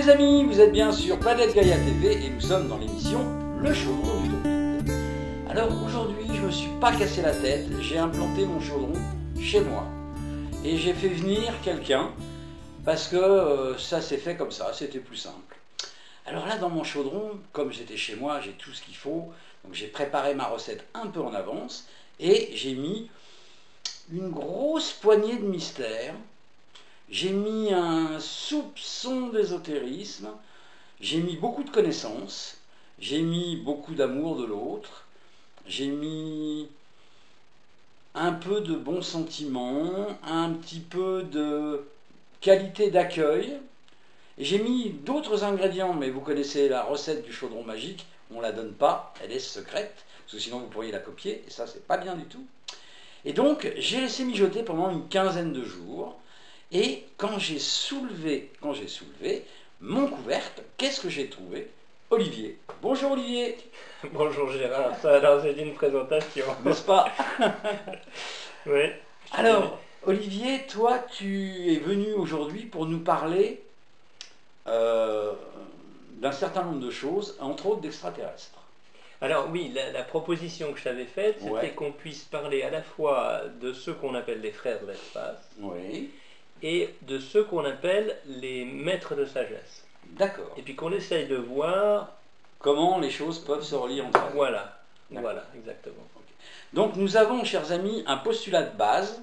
les amis, vous êtes bien sur Planète Gaïa TV et nous sommes dans l'émission Le Chaudron du Don. Alors aujourd'hui, je me suis pas cassé la tête, j'ai implanté mon chaudron chez moi. Et j'ai fait venir quelqu'un parce que ça s'est fait comme ça, c'était plus simple. Alors là, dans mon chaudron, comme j'étais chez moi, j'ai tout ce qu'il faut. Donc j'ai préparé ma recette un peu en avance et j'ai mis une grosse poignée de mystère. J'ai mis un soupçon d'ésotérisme, j'ai mis beaucoup de connaissances, j'ai mis beaucoup d'amour de l'autre, j'ai mis un peu de bons sentiments, un petit peu de qualité d'accueil, et j'ai mis d'autres ingrédients, mais vous connaissez la recette du chaudron magique, on ne la donne pas, elle est secrète, parce que sinon vous pourriez la copier, et ça c'est pas bien du tout. Et donc j'ai laissé mijoter pendant une quinzaine de jours. Et quand j'ai soulevé mon couvercle, qu'est-ce que j'ai trouvé? Olivier. Bonjour Olivier. Bonjour Gérard, ça alors c'est une présentation. N'est-ce pas? Oui. Alors, Olivier, toi tu es venu aujourd'hui pour nous parler d'un certain nombre de choses, entre autres d'extraterrestres. Alors oui, la proposition que je t'avais faite, c'était Ouais. qu'on puisse parler à la fois de ceux qu'on appelle les frères de l'espace, Oui. et de ceux qu'on appelle les maîtres de sagesse. D'accord. Et puis qu'on essaye de voir... Comment les choses peuvent se relier entre elles. Voilà, voilà, exactement. Donc nous avons, chers amis, un postulat de base.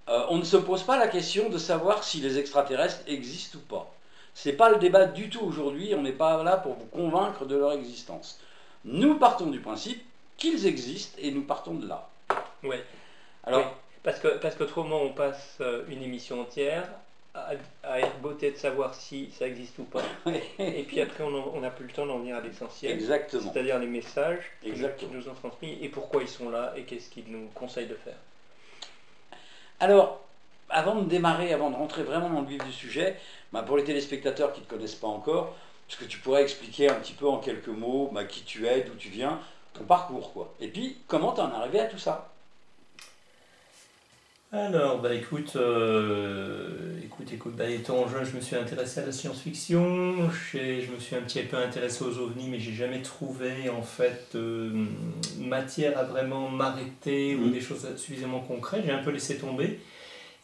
On ne se pose pas la question de savoir si les extraterrestres existent ou pas. Ce n'est pas le débat du tout aujourd'hui, on n'est pas là pour vous convaincre de leur existence. Nous partons du principe qu'ils existent et nous partons de là. Oui. Alors, Oui. Parce qu'autrement on passe une émission entière à être botté de savoir si ça existe ou pas. Et puis après on n'a plus le temps d'en venir à l'essentiel. exactement. C'est-à-dire les messages qui Exactement. nous ont transmis et pourquoi ils sont là et qu'est-ce qu'ils nous conseillent de faire. Alors, avant de démarrer, avant de rentrer vraiment dans le vif du sujet, pour les téléspectateurs qui ne te connaissent pas encore, est-ce que tu pourrais expliquer un petit peu en quelques mots qui tu es, d'où tu viens, ton parcours, quoi. Et puis, comment tu en es arrivé à tout ça? Alors, écoute, étant jeune, je me suis intéressé à la science-fiction, je me suis un petit peu intéressé aux ovnis, mais j'ai jamais trouvé en fait matière à vraiment m'arrêter ou des choses suffisamment concrètes, j'ai un peu laissé tomber.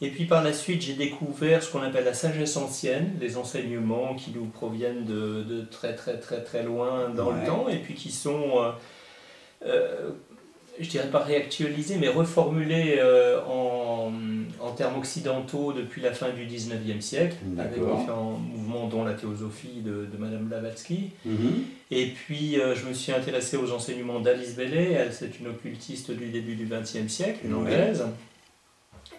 Et puis par la suite, j'ai découvert ce qu'on appelle la sagesse ancienne, les enseignements qui nous proviennent de très très très très loin dans le temps, et puis qui sont... je dirais pas réactualisé, mais reformulé en termes occidentaux depuis la fin du 19e siècle, avec différents mouvements, dont la théosophie de Madame Blavatsky. Et puis, je me suis intéressé aux enseignements d'Alice Bailey, elle, c'est une occultiste du début du 20e siècle, une anglaise.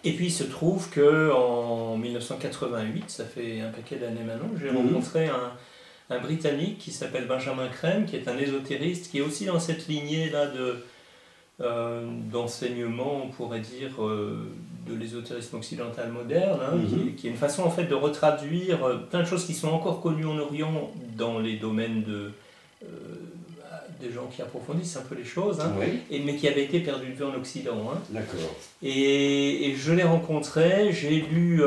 Et puis, il se trouve qu'en 1988, ça fait un paquet d'années maintenant, j'ai rencontré un Britannique qui s'appelle Benjamin Crème, qui est un ésotériste, qui est aussi dans cette lignée-là d'enseignement, on pourrait dire, de l'ésotérisme occidental moderne, qui est une façon en fait de retraduire plein de choses qui sont encore connues en Orient dans les domaines des gens qui approfondissent un peu les choses, mais qui avaient été perdues de vue en Occident. D'accord. Et je l'ai rencontré, j'ai lu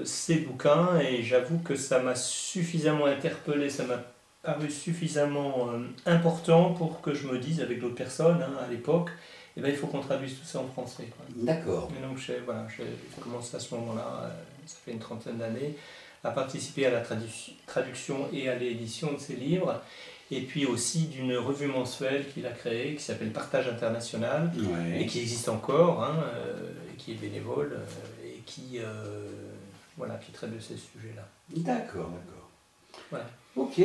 ses bouquins et j'avoue que ça m'a suffisamment interpellé, ça m'a paru suffisamment important pour que je me dise avec d'autres personnes à l'époque, il faut qu'on traduise tout ça en français. D'accord. Et donc j'ai commencé à ce moment-là, ça fait une trentaine d'années, à participer à la traduction et à l'édition de ces livres, et puis aussi d'une revue mensuelle qu'il a créée, qui s'appelle Partage International, et qui existe encore, et qui est bénévole, et qui traite de ces sujets-là. D'accord, d'accord. Voilà. Ok.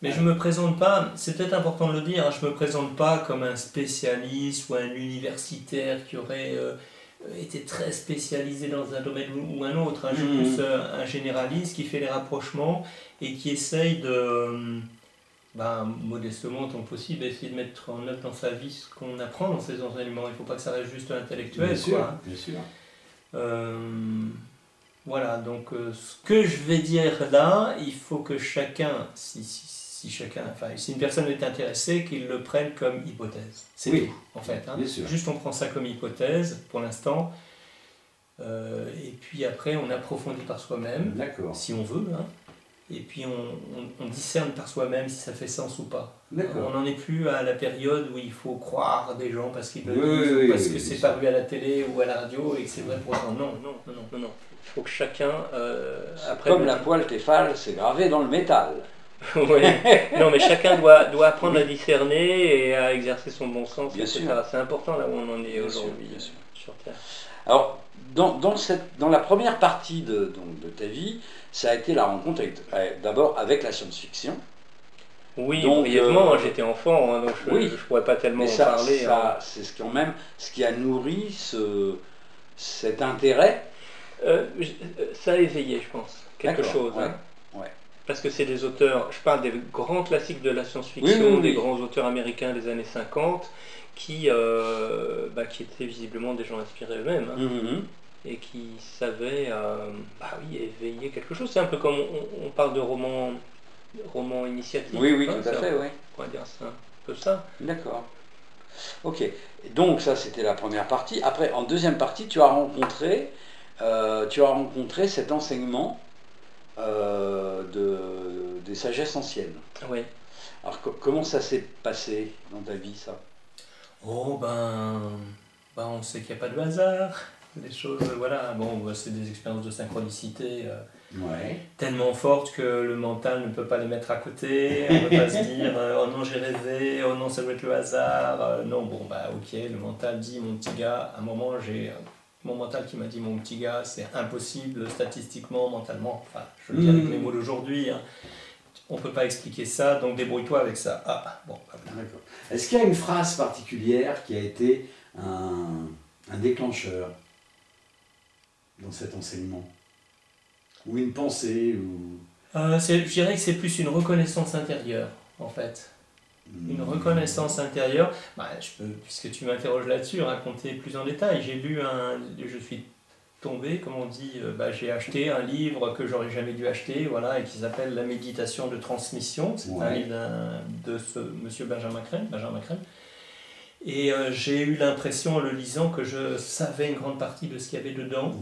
Mais je ne me présente pas, c'est peut-être important de le dire, je ne me présente pas comme un spécialiste ou un universitaire qui aurait été très spécialisé dans un domaine ou un autre. Je suis plus un généraliste qui fait les rapprochements et qui essaye de, modestement tant que possible, essayer de mettre en œuvre dans sa vie ce qu'on apprend dans ces enseignements. Il ne faut pas que ça reste juste intellectuel. Bien sûr, bien sûr. Voilà, donc ce que je vais dire là, il faut que chacun, si une personne est intéressée, qu'il le prenne comme hypothèse. C'est tout, en fait. Bien sûr. Juste on prend ça comme hypothèse pour l'instant. Et puis après on approfondit par soi-même, si on veut. et puis on discerne par soi-même si ça fait sens ou pas. D'accord. On n'en est plus à la période où il faut croire des gens parce qu'ils le disent, ou parce que c'est paru à la télé ou à la radio et que c'est vrai pour autant. Non. Il faut que chacun... après comme la poêle Tefal, c'est gravé dans le métal. Oui. Non, mais chacun doit apprendre à discerner et à exercer son bon sens, etc. C'est important là où on en est aujourd'hui sur Terre. Alors, dans la première partie de ta vie, ça a été la rencontre d'abord avec la science-fiction. Oui, donc, brièvement, j'étais enfant, hein, donc je ne pourrais pas tellement en parler. C'est quand même ce qui a nourri cet intérêt. Ça a éveillé, je pense, quelque chose. Ouais, hein. Ouais. Parce que c'est des auteurs, je parle des grands classiques de la science-fiction, des grands auteurs américains des années 50, qui étaient visiblement des gens inspirés eux-mêmes, hein, et qui savaient éveiller quelque chose. C'est un peu comme on parle de romans initiatiques. Oui, tout à fait, oui. On va dire ça, un peu ça. D'accord. Ok. Donc ça, c'était la première partie. Après, en deuxième partie, tu as rencontré cet enseignement des sagesses anciennes. Oui. Alors comment ça s'est passé dans ta vie, ça? Oh on sait qu'il n'y a pas de hasard. Les choses, voilà, c'est des expériences de synchronicité tellement fortes que le mental ne peut pas les mettre à côté. On ne peut pas se dire oh non j'ai rêvé, oh non ça doit être le hasard. Non, ok, le mental dit mon petit gars, à un moment j'ai mon mental qui m'a dit mon petit gars, c'est impossible statistiquement, mentalement, enfin je le dis avec mes mots d'aujourd'hui, hein. On ne peut pas expliquer ça, donc débrouille-toi avec ça. D'accord. Est-ce qu'il y a une phrase particulière qui a été un déclencheur dans cet enseignement? Ou une pensée je dirais que c'est plus une reconnaissance intérieure, en fait. Une reconnaissance intérieure. Je peux, puisque tu m'interroges là-dessus, raconter plus en détail. Je suis tombé, comme on dit, j'ai acheté un livre que j'aurais jamais dû acheter, et qui s'appelle La méditation de transmission. C'est un livre de ce monsieur Benjamin Crème. Et j'ai eu l'impression, en le lisant, que je savais une grande partie de ce qu'il y avait dedans,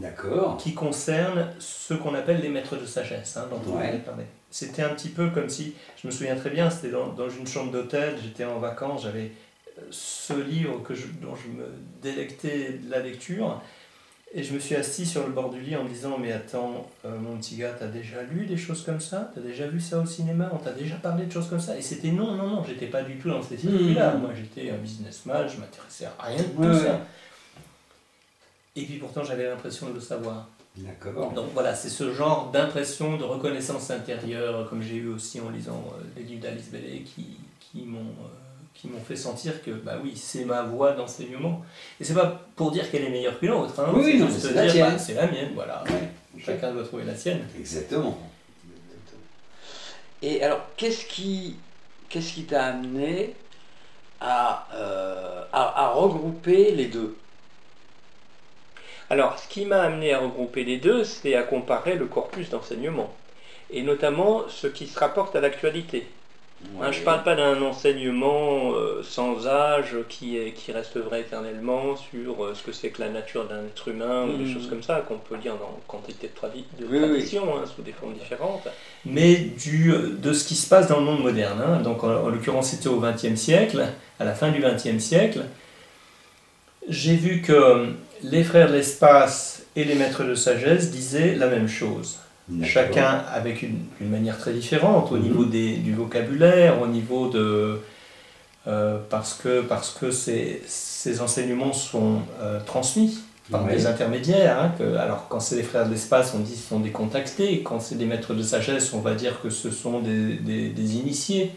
qui concerne ce qu'on appelle les maîtres de sagesse, dont on avait parlé. C'était un petit peu comme si, je me souviens très bien, c'était dans une chambre d'hôtel, j'étais en vacances, j'avais ce livre dont je me délectais de la lecture, et je me suis assis sur le bord du lit en me disant « Mais attends, mon petit gars, t'as déjà lu des choses comme ça? T'as déjà vu ça au cinéma? On t'a déjà parlé de choses comme ça ?» Et c'était non, j'étais pas du tout dans ces circuits-là. Moi, j'étais un businessman, je m'intéressais à rien de tout ça. Et puis pourtant, j'avais l'impression de le savoir. D'accord. Donc voilà, c'est ce genre d'impression, de reconnaissance intérieure, comme j'ai eu aussi en lisant les livres d'Alice Bailey, qui m'ont fait sentir que c'est ma voie d'enseignement. Et c'est pas pour dire qu'elle est meilleure qu'une autre, c'est la tienne. C'est la mienne, voilà. Chacun doit trouver la sienne. Exactement. Et alors, qu'est-ce qui t'a amené à regrouper les deux? Alors, ce qui m'a amené à regrouper les deux, c'est à comparer le corpus d'enseignement, et notamment ce qui se rapporte à l'actualité. Je ne parle pas d'un enseignement sans âge qui reste vrai éternellement sur ce que c'est que la nature d'un être humain ou des choses comme ça qu'on peut lire dans quantité de traditions sous des formes différentes. Mais de ce qui se passe dans le monde moderne. Donc en l'occurrence c'était au XXe siècle, à la fin du XXe siècle. J'ai vu que les frères de l'espace et les maîtres de sagesse disaient la même chose. Chacun avec une manière très différente au niveau du vocabulaire, au niveau de... parce que ces enseignements sont transmis par des intermédiaires. Alors quand c'est les frères de l'espace, on dit que ce sont des contactés. Quand c'est des maîtres de sagesse, on va dire que ce sont des initiés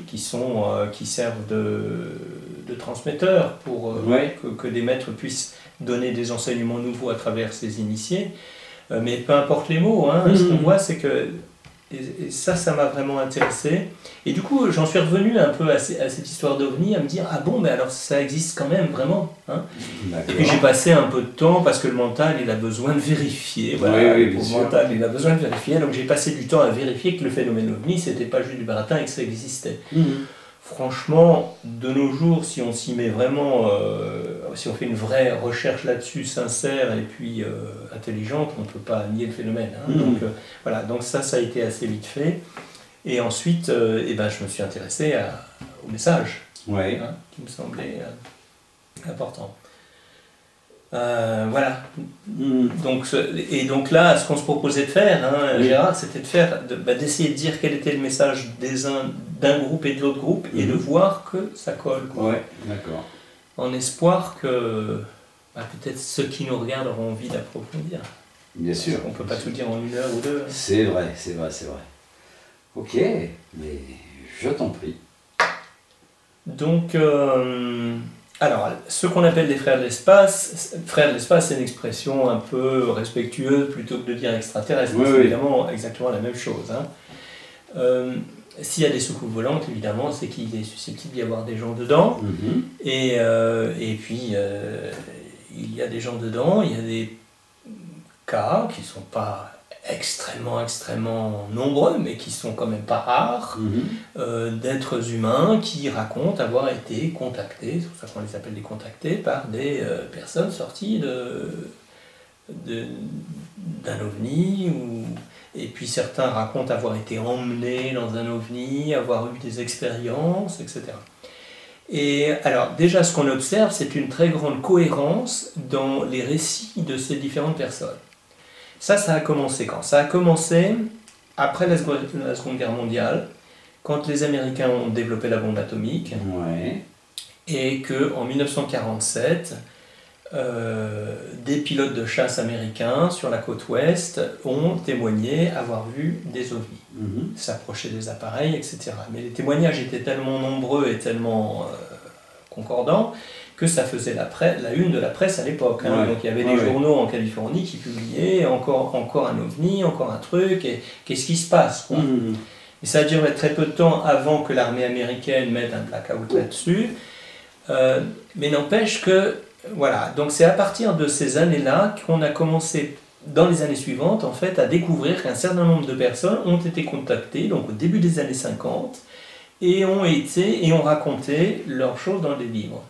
qui servent de transmetteurs pour que des maîtres puissent donner des enseignements nouveaux à travers ces initiés. Mais peu importe les mots, ce qu'on voit c'est que, et ça m'a vraiment intéressé, et du coup j'en suis revenu un peu à cette histoire d'OVNI, à me dire, mais alors ça existe quand même vraiment, Et puis j'ai passé un peu de temps, parce que le mental il a besoin de vérifier, mental il a besoin de vérifier, donc j'ai passé du temps à vérifier que le phénomène OVNI c'était pas juste du baratin et que ça existait. Franchement, de nos jours, si on s'y met vraiment si on fait une vraie recherche là-dessus, sincère et puis intelligente, on ne peut pas nier le phénomène. Hein. Donc voilà, donc ça a été assez vite fait. Et ensuite, je me suis intéressé au message, qui me semblait important. Voilà. Donc là, ce qu'on se proposait de faire, Gérard, c'était d'essayer de dire quel était le message d'un groupe et de l'autre groupe, et de voir que ça colle. Ouais, d'accord. En espoir que peut-être ceux qui nous regardent auront envie d'approfondir. Bien sûr. On ne peut pas tout dire en 1 heure ou 2. C'est vrai. Ok, mais je t'en prie. Donc, alors, ce qu'on appelle les frères de l'espace, c'est une expression un peu respectueuse plutôt que de dire extraterrestre. C'est évidemment exactement la même chose. S'il y a des soucoupes volantes, évidemment, c'est qu'il est susceptible d'y avoir des gens dedans. Et puis, il y a des gens dedans, il y a des cas qui ne sont pas extrêmement nombreux, mais qui sont quand même pas rares, d'êtres humains qui racontent avoir été contactés, c'est pour ça qu'on les appelle des contactés, par des personnes sorties d'un ovni, et puis certains racontent avoir été emmenés dans un ovni, avoir eu des expériences, etc. Et alors déjà ce qu'on observe, c'est une très grande cohérence dans les récits de ces différentes personnes. Ça a commencé quand? Ça a commencé après la Seconde Guerre mondiale, quand les Américains ont développé la bombe atomique, et qu'en 1947, des pilotes de chasse américains sur la côte ouest ont témoigné avoir vu des ovnis, s'approcher des appareils, etc. Mais les témoignages étaient tellement nombreux et tellement concordants que ça faisait la une de la presse à l'époque. Donc il y avait des journaux en Californie qui publiaient encore un ovni, encore un truc, et qu'est-ce qui se passe, quoi. Et ça a duré très peu de temps avant que l'armée américaine mette un blackout là-dessus. Mais n'empêche que, voilà, donc c'est à partir de ces années-là qu'on a commencé, dans les années suivantes, en fait, à découvrir qu'un certain nombre de personnes ont été contactées, donc au début des années 50, et ont raconté leurs choses dans des livres.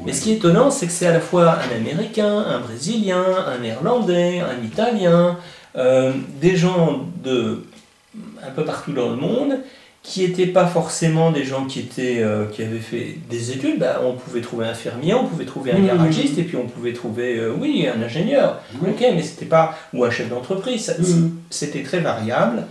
Mais ce qui est étonnant, c'est que c'est à la fois un Américain, un Brésilien, un Néerlandais, un Italien, des gens un peu partout dans le monde, qui n'étaient pas forcément des gens qui avaient fait des études. On pouvait trouver un fermier, on pouvait trouver un garagiste, et puis on pouvait trouver, un ingénieur, mais c'était pas, ou un chef d'entreprise, c'était très variable.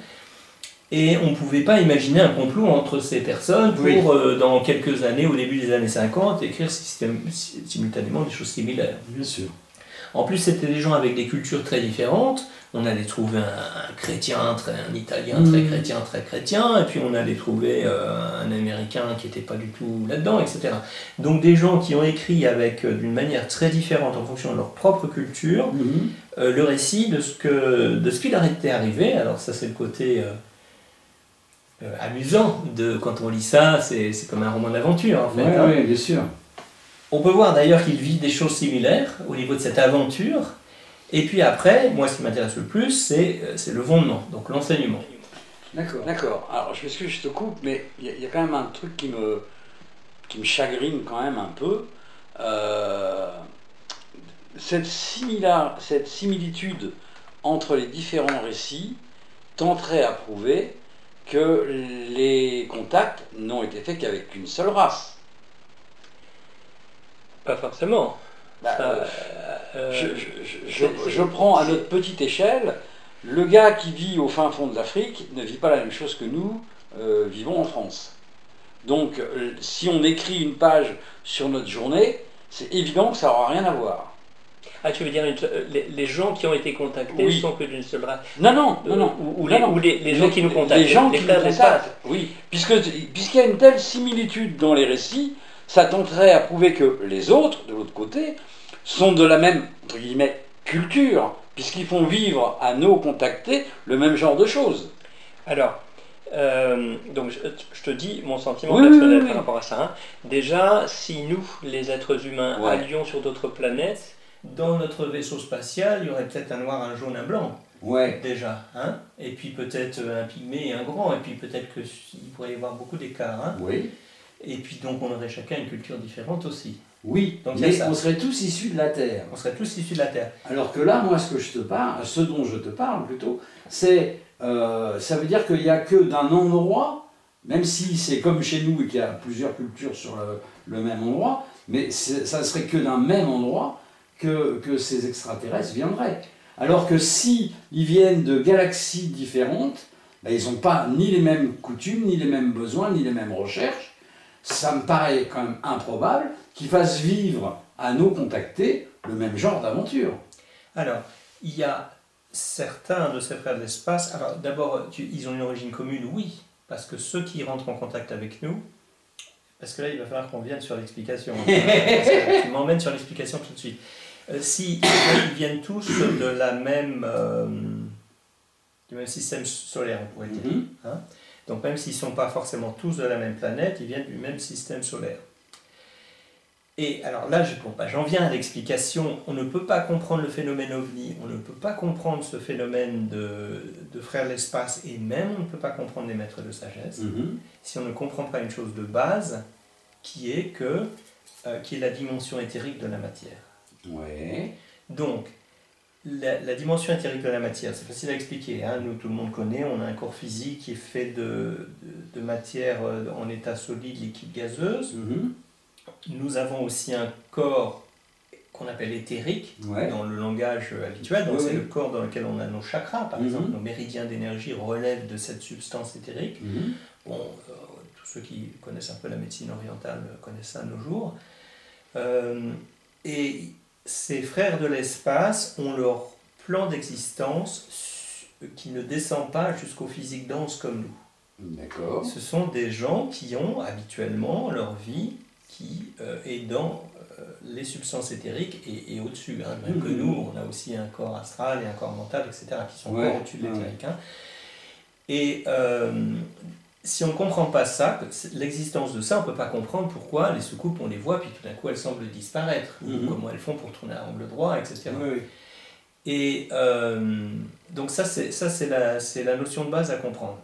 Et on ne pouvait pas imaginer un complot entre ces personnes pour, dans quelques années, au début des années 50, écrire simultanément des choses similaires. Bien sûr. En plus, c'était des gens avec des cultures très différentes. On allait trouver un chrétien, un italien très chrétien, et puis on allait trouver un américain qui n'était pas du tout là-dedans, etc. Donc des gens qui ont écrit d'une manière très différente en fonction de leur propre culture, le récit de ce qui leur était arrivé. Alors ça, c'est le côté amusant quand on lit ça, c'est comme un roman d'aventure en fait. Oui, bien sûr. On peut voir d'ailleurs qu'ils vivent des choses similaires au niveau de cette aventure. Et puis après, moi ce qui m'intéresse le plus, c'est le fondement, donc l'enseignement. D'accord. Alors je m'excuse, je te coupe, mais il y a quand même un truc qui me chagrine quand même un peu. Cette similitude entre les différents récits tenterait à prouver que les contacts n'ont été faits qu'avec une seule race. Pas forcément. Je prends à notre petite échelle, le gars qui vit au fin fond de l'Afrique ne vit pas la même chose que nous vivons en France. Donc si on écrit une page sur notre journée, c'est évident que ça n'aura rien à voir. Ah, tu veux dire les gens qui ont été contactés sont que d'une seule race? Non. Ou les gens qui nous contactent. Les gens qui nous contactent, oui. Puisqu'il y a une telle similitude dans les récits, ça tenterait à prouver que les autres, de l'autre côté, sont de la même, entre guillemets, culture, puisqu'ils font vivre à nos contactés le même genre de choses. Alors, donc je te dis mon sentiment personnel par rapport à ça. Déjà, si nous, les êtres humains, allions sur d'autres planètes, dans notre vaisseau spatial, il y aurait peut-être un noir, un jaune, un blanc. Déjà. Et puis peut-être un pygmée et un grand. Et puis peut-être qu'il pourrait y avoir beaucoup d'écarts. Et puis donc on aurait chacun une culture différente aussi. Oui, donc, mais on serait tous issus de la Terre. On serait tous issus de la Terre. Alors que là, moi, ce dont je te parle plutôt, c'est, ça veut dire qu'il n'y a que d'un endroit, même si c'est comme chez nous et qu'il y a plusieurs cultures sur le même endroit, mais ça serait que d'un même endroit que ces extraterrestres viendraient. Alors que si ils viennent de galaxies différentes, ben, ils n'ont pas ni les mêmes coutumes, ni les mêmes besoins, ni les mêmes recherches. Ça me paraît quand même improbable qu'ils fassent vivre à nos contactés le même genre d'aventure. Alors, il y a certains de ces frères de l'espace. Alors, d'abord, ils ont une origine commune, oui, parce que ceux qui rentrent en contact avec nous, parce que là, il va falloir qu'on vienne sur l'explication. Tu m'emmènes sur l'explication tout de suite. Si ils viennent tous de la même, du même système solaire, on pourrait dire. Hein? Donc même s'ils ne sont pas forcément tous de la même planète, ils viennent du même système solaire. Et alors là, j'en viens à l'explication. On ne peut pas comprendre le phénomène OVNI, on ne peut pas comprendre ce phénomène de frères de l'espace, et même on ne peut pas comprendre les maîtres de sagesse, si on ne comprend pas une chose de base, qui est la dimension éthérique de la matière. Ouais. Donc, la dimension éthérique de la matière, c'est facile à expliquer. Hein. Nous, tout le monde connaît, on a un corps physique qui est fait de matière en état solide, liquide, gazeuse. Nous avons aussi un corps qu'on appelle éthérique, dans le langage habituel. Donc, c'est le corps dans lequel on a nos chakras, par exemple. Nos méridiens d'énergie relèvent de cette substance éthérique. Bon, tous ceux qui connaissent un peu la médecine orientale connaissent ça de nos jours. Et ces frères de l'espace ont leur plan d'existence qui ne descend pas jusqu'au physique dense comme nous. D'accord. Ce sont des gens qui ont habituellement leur vie qui est dans les substances éthériques et au-dessus. Hein. Même que nous, on a aussi un corps astral et un corps mental, etc., qui sont encore au-dessus de l'éthérique. Hein. Et si on ne comprend pas ça, l'existence de ça, on ne peut pas comprendre pourquoi les soucoupes, on les voit, puis tout d'un coup, elles semblent disparaître, ou comment elles font pour tourner à angle droit, etc. Et donc ça, c'est la notion de base à comprendre.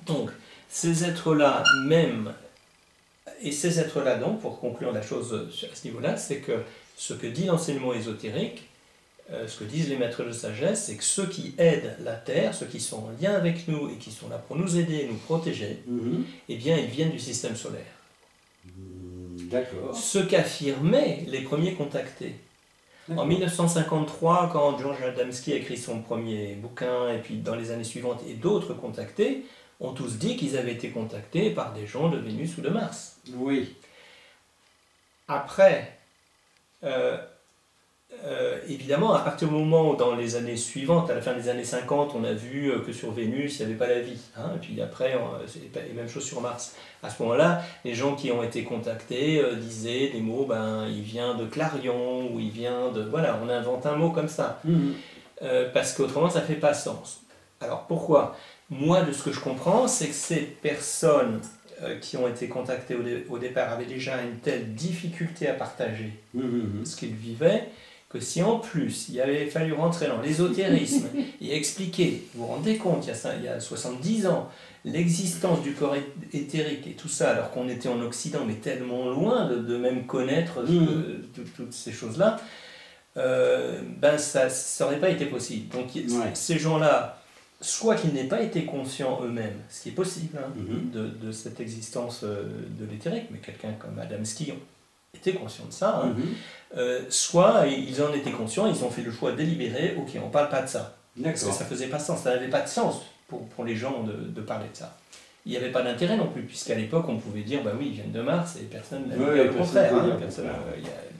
Donc, ces êtres-là, même, et ces êtres-là, donc, pour conclure la chose à ce niveau-là, c'est que ce que dit l'enseignement ésotérique, ce que disent les maîtres de sagesse, c'est que ceux qui aident la Terre, ceux qui sont en lien avec nous et qui sont là pour nous aider et nous protéger, eh bien, ils viennent du système solaire. D'accord. Ce qu'affirmaient les premiers contactés. En 1953, quand George Adamski a écrit son premier bouquin, et puis dans les années suivantes, et d'autres contactés, ont tous dit qu'ils avaient été contactés par des gens de Vénus ou de Mars. Oui. Après, évidemment, à partir du moment où dans les années suivantes, à la fin des années 50, on a vu que sur Vénus, il n'y avait pas la vie. Hein, et puis après, c'est la même chose sur Mars. À ce moment-là, les gens qui ont été contactés disaient des mots, il vient de Clarion, ou il vient de... Voilà, on invente un mot comme ça. Parce qu'autrement, ça ne fait pas sens. Alors pourquoi ? Moi, de ce que je comprends, c'est que ces personnes qui ont été contactées au départ avaient déjà une telle difficulté à partager ce qu'ils vivaient, que si en plus il avait fallu rentrer dans l'ésotérisme et expliquer, vous vous rendez compte, il y a 70 ans, l'existence du corps éthérique et tout ça, alors qu'on était en Occident, mais tellement loin de même connaître toutes ces choses-là, ça n'aurait pas été possible. Donc ces gens-là, soit qu'ils n'aient pas été conscients eux-mêmes, ce qui est possible, hein, de cette existence de l'éthérique, mais quelqu'un comme Adamski était conscient de ça, hein, soit ils en étaient conscients, ils ont fait le choix délibéré, ok, on ne parle pas de ça. Parce que ça ne faisait pas sens, ça n'avait pas de sens pour les gens de parler de ça. Il n'y avait pas d'intérêt non plus, puisqu'à l'époque on pouvait dire, oui, ils viennent de Mars, et personne n'a dit le contraire. Hein,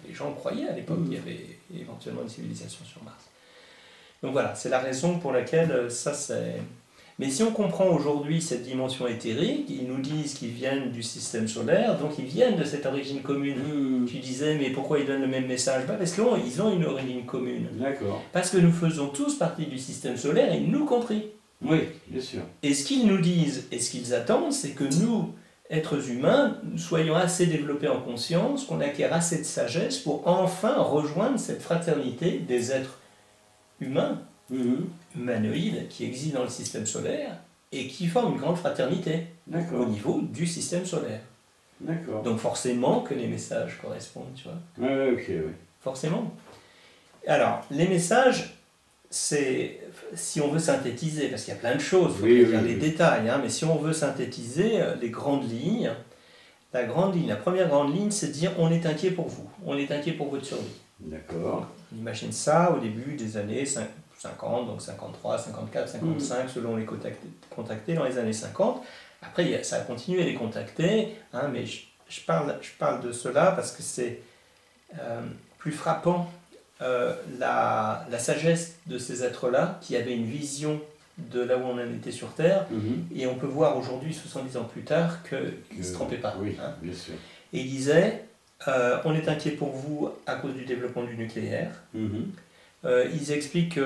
les gens croyaient à l'époque qu'il y avait éventuellement une civilisation sur Mars. Donc voilà, c'est la raison pour laquelle ça c'est... Mais si on comprend aujourd'hui cette dimension éthérique, ils nous disent qu'ils viennent du système solaire, donc ils viennent de cette origine commune. Tu disais, mais pourquoi ils donnent le même message? Parce qu'ils ont une origine commune. D'accord. Parce que nous faisons tous partie du système solaire, et nous compris. Oui, bien sûr. Et ce qu'ils nous disent, et ce qu'ils attendent, c'est que nous, êtres humains, soyons assez développés en conscience, qu'on acquiert assez de sagesse pour enfin rejoindre cette fraternité des êtres humains, humanoïdes, qui existent dans le système solaire et qui forment une grande fraternité au niveau du système solaire. D'accord. Donc forcément que les messages correspondent, tu vois. Ouais, ok, oui. Forcément. Alors, les messages, c'est, si on veut synthétiser, parce qu'il y a plein de choses, il faut dire les détails, hein, mais si on veut synthétiser les grandes lignes, la première grande ligne, c'est de dire on est inquiet pour vous, on est inquiet pour votre survie. D'accord. On imagine ça au début des années 50, donc 53, 54, 55, selon les contactés dans les années 50. Après, ça a continué à les contacter, hein, mais je parle de cela parce que c'est plus frappant la sagesse de ces êtres-là qui avaient une vision de là où on en était sur Terre, et on peut voir aujourd'hui, 70 ans plus tard, qu'ils ne se trompaient pas. Oui, hein. bien sûr. Et ils disaient, on est inquiet pour vous à cause du développement du nucléaire. Ils expliquent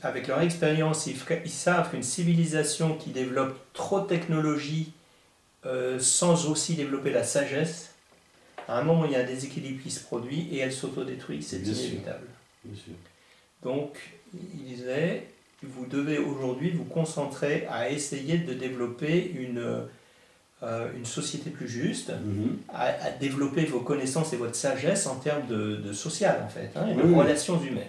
qu'avec leur expérience, ils savent qu'une civilisation qui développe trop de technologies sans aussi développer la sagesse, à un moment il y a un déséquilibre qui se produit et elle s'autodétruit, c'est inévitable. Bien sûr. Donc, ils disaient, vous devez aujourd'hui vous concentrer à essayer de développer une société plus juste, à développer vos connaissances et votre sagesse en termes de social, en fait, hein, et de relations humaines.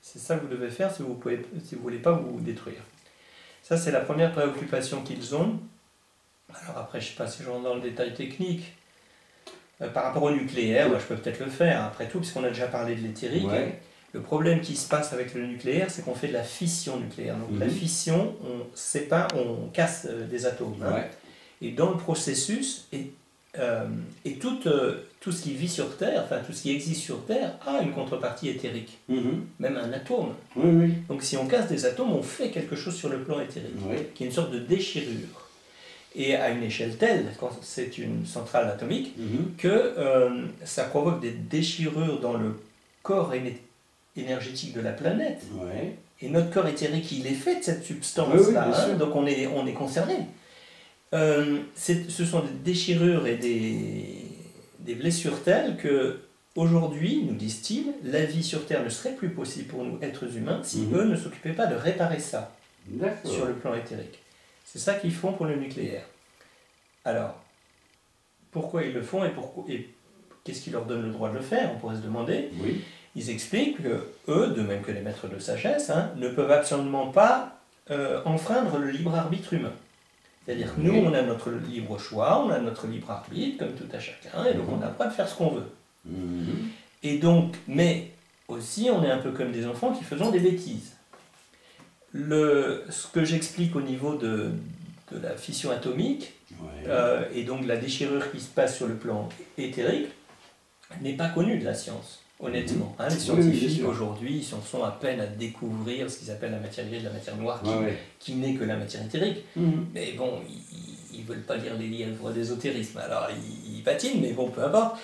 C'est ça que vous devez faire si vous ne voulez pas vous détruire. Ça, c'est la première préoccupation qu'ils ont. Alors après, je ne sais pas si je rentre dans le détail technique. Par rapport au nucléaire, moi, je peux peut-être le faire, après tout, puisqu'on a déjà parlé de l'éthérique. Ouais. Le problème qui se passe avec le nucléaire, c'est qu'on fait de la fission nucléaire. Donc la fission, on sépare, on casse des atomes. Hein. Ouais. Et dans le processus, tout ce qui vit sur Terre, enfin tout ce qui existe sur Terre, a une contrepartie éthérique. Même un atome. Donc si on casse des atomes, on fait quelque chose sur le plan éthérique, qui est une sorte de déchirure. Et à une échelle telle, quand c'est une centrale atomique, que ça provoque des déchirures dans le corps énergétique de la planète. Et notre corps éthérique, il est fait de cette substance-là, hein, donc on est concerné. Ce sont des déchirures et des blessures telles que, aujourd'hui, nous disent-ils, la vie sur Terre ne serait plus possible pour nous, êtres humains, si eux ne s'occupaient pas de réparer ça sur le plan éthérique. C'est ça qu'ils font pour le nucléaire. Alors, pourquoi ils le font et qu'est-ce qui leur donne le droit de le faire, on pourrait se demander. Ils expliquent que eux, de même que les maîtres de sagesse, hein, ne peuvent absolument pas enfreindre le libre arbitre humain. C'est-à-dire que nous, on a notre libre choix, on a notre libre arbitre, comme tout à chacun, et donc on a le droit de faire ce qu'on veut. Et donc, mais aussi, on est un peu comme des enfants qui faisons des bêtises. Ce que j'explique au niveau de la fission atomique, et donc la déchirure qui se passe sur le plan éthérique, n'est pas connu de la science. Honnêtement, hein, les scientifiques aujourd'hui, ils en sont à peine à découvrir ce qu'ils appellent la matière grise, la matière noire, qui n'est que la matière éthérique. Mais bon, ils ne veulent pas lire les livres d'ésotérisme, alors ils patinent, mais bon, peu importe.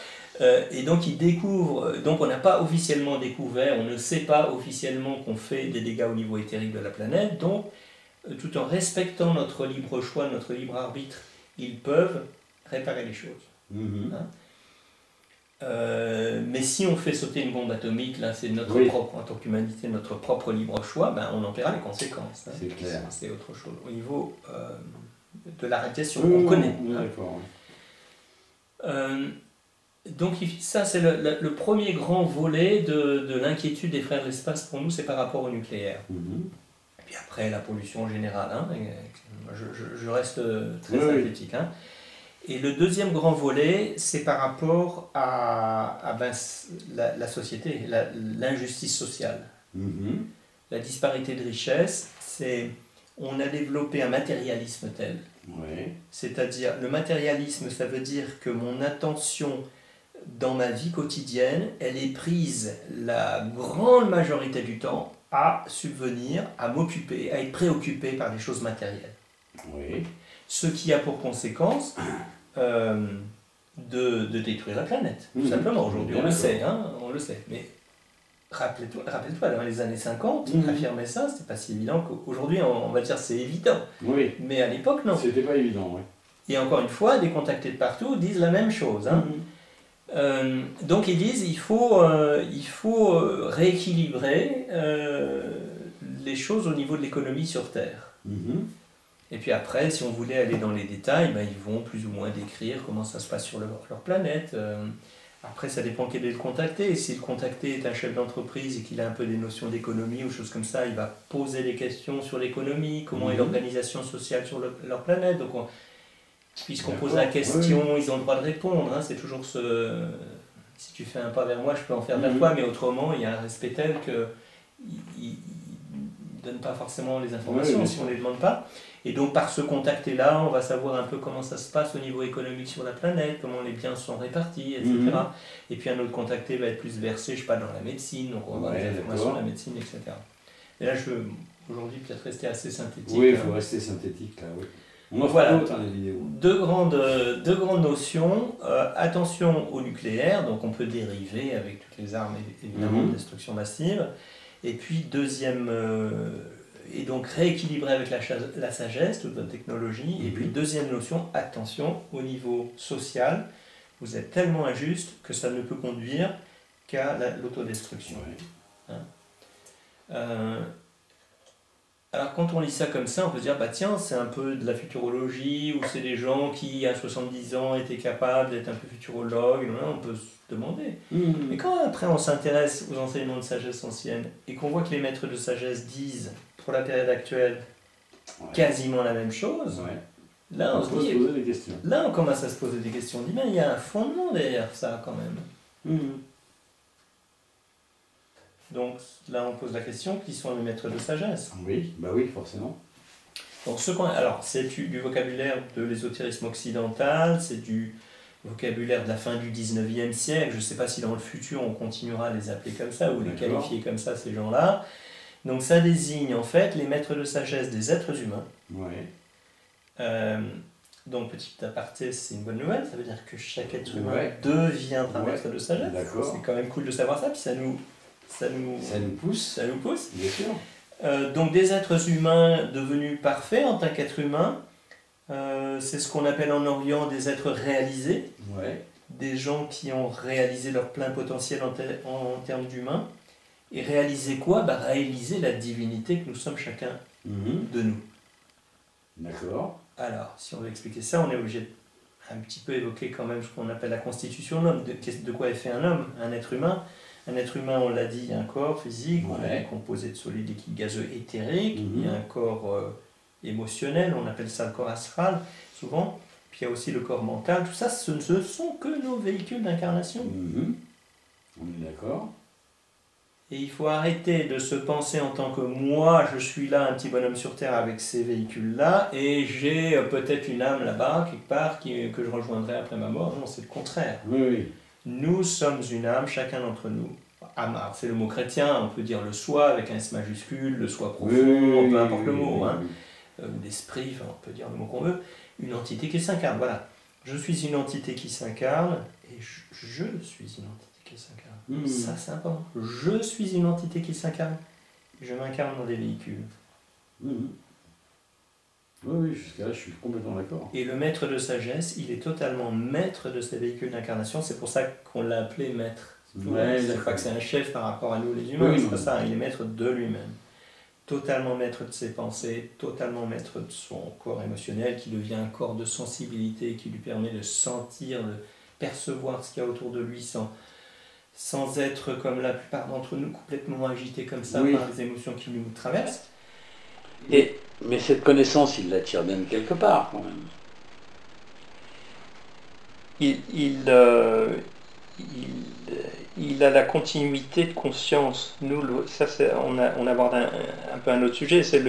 Et donc ils découvrent, donc on n'a pas officiellement découvert, on ne sait pas officiellement qu'on fait des dégâts au niveau éthérique de la planète, donc tout en respectant notre libre choix, notre libre arbitre, ils peuvent réparer les choses. Hein. Mais si on fait sauter une bombe atomique, là c'est notre propre, en tant qu'humanité, notre propre libre choix, ben, on en paiera les conséquences. Hein. C'est clair. C'est autre chose. Au niveau de la radiation qu'on connaît. Donc ça c'est le premier grand volet de l'inquiétude des frères de l'espace pour nous, c'est par rapport au nucléaire. Et puis après la pollution en général, hein, je reste très synthétique. Hein. Et le deuxième grand volet, c'est par rapport à la société, l'injustice sociale. La disparité de richesse, on a développé un matérialisme tel. C'est-à-dire, le matérialisme, ça veut dire que mon attention dans ma vie quotidienne, elle est prise la grande majorité du temps à subvenir, à m'occuper, à être préoccupé par des choses matérielles. Ce qui a pour conséquence de détruire la planète, tout simplement. Aujourd'hui, on le sait, hein, on le sait. Mais rappelle-toi, dans les années 50, affirmer ça, c'était pas si évident qu'aujourd'hui, on va dire c'est évident. Mais à l'époque, non. C'était pas évident, Et encore une fois, des contactés de partout disent la même chose. Hein. Donc ils disent il faut rééquilibrer les choses au niveau de l'économie sur Terre. Et puis après, si on voulait aller dans les détails, ben, ils vont plus ou moins décrire comment ça se passe sur leur planète. Après, ça dépend quel est le contacté. Si le contacté est un chef d'entreprise et qu'il a un peu des notions d'économie ou choses comme ça, il va poser des questions sur l'économie, comment est l'organisation sociale sur leur planète. Donc, puisqu'on pose la question, ils ont le droit de répondre. Hein, c'est toujours ce... Si tu fais un pas vers moi, je peux en faire vers toi, mais autrement, il y a un respect tel qu'ils ne donnent pas forcément les informations si on ne les demande pas. Et donc, par ce contact-là, on va savoir un peu comment ça se passe au niveau économique sur la planète, comment les biens sont répartis, etc. Et puis, un autre contacté va être plus versé, je sais pas, dans la médecine, donc on va avoir des informations de la médecine, etc. Et là, je veux aujourd'hui peut-être rester assez synthétique. Oui, il faut rester synthétique, là, oui. On en fera d'autres, les vidéos. Deux grandes notions. Attention au nucléaire, donc on peut dériver avec toutes les armes, évidemment, de destruction massive. Et puis, deuxième... et donc rééquilibrer avec la sagesse, toute votre technologie. Et puis deuxième notion, attention, au niveau social, vous êtes tellement injuste que ça ne peut conduire qu'à l'autodestruction. Hein? Alors quand on lit ça comme ça, on peut se dire, bah tiens, c'est un peu de la futurologie, ou c'est des gens qui, à 70 ans, étaient capables d'être un peu futurologues, on peut se demander. Mais quand après on s'intéresse aux enseignements de sagesse ancienne, et qu'on voit que les maîtres de sagesse disent, pour la période actuelle, quasiment la même chose, là on se dit, poser des questions. Là on commence à se poser des questions. On dit, ben il y a un fondement derrière ça quand même. Donc là on pose la question, qui sont les maîtres de sagesse? Oui, bah oui, forcément. Donc alors c'est du vocabulaire de l'ésotérisme occidental, c'est du vocabulaire de la fin du 19e siècle. Je ne sais pas si dans le futur on continuera à les appeler comme ça ou les qualifier comme ça, ces gens-là. Donc ça désigne en fait les maîtres de sagesse des êtres humains. Donc petit aparté, c'est une bonne nouvelle, ça veut dire que chaque être humain devient un maître de sagesse. C'est quand même cool de savoir ça, puis ça nous pousse. Bien sûr. Donc des êtres humains devenus parfaits en tant qu'êtres humains, c'est ce qu'on appelle en Orient des êtres réalisés, des gens qui ont réalisé leur plein potentiel en termes d'humains. Et réaliser quoi? Réaliser la divinité que nous sommes chacun de nous. D'accord. Alors, si on veut expliquer ça, on est obligé de un petit peu évoquer quand même ce qu'on appelle la constitution de l'homme. De quoi est fait un homme, un être humain? Un être humain, on l'a dit, il y a un corps physique, on est composé de solides, liquides, gazeux, éthériques. Il y a un corps émotionnel, on appelle ça le corps astral, souvent. Puis il y a aussi le corps mental. Tout ça, ce ne sont que nos véhicules d'incarnation. On est d'accord. Et il faut arrêter de se penser en tant que moi, je suis là, un petit bonhomme sur Terre avec ces véhicules-là, et j'ai peut-être une âme là-bas, quelque part, que je rejoindrai après ma mort. Non, c'est le contraire. Nous sommes une âme, chacun d'entre nous. Âme, c'est le mot chrétien, on peut dire le soi avec un S majuscule, le soi profond, peu importe le mot, ou l'esprit, enfin, on peut dire le mot qu'on veut, une entité qui s'incarne. Voilà. Je suis une entité qui s'incarne, et je suis une entité qui s'incarne. Ça, c'est important. Je suis une entité qui s'incarne. Je m'incarne dans des véhicules. Oui, jusqu'à là, je suis complètement d'accord. Et le maître de sagesse, il est totalement maître de ces véhicules d'incarnation. C'est pour ça qu'on l'a appelé maître. C'est pas que c'est un chef par rapport à nous les humains, c'est pas ça. Il est maître de lui-même. Totalement maître de ses pensées, totalement maître de son corps émotionnel, qui devient un corps de sensibilité, qui lui permet de sentir, de percevoir ce qu'il y a autour de lui sans être, comme la plupart d'entre nous, complètement agité comme ça par les émotions qui nous traversent. Mais cette connaissance, il la tire bien de quelque part, quand même. Il a la continuité de conscience. Nous, on aborde un peu un autre sujet. C'est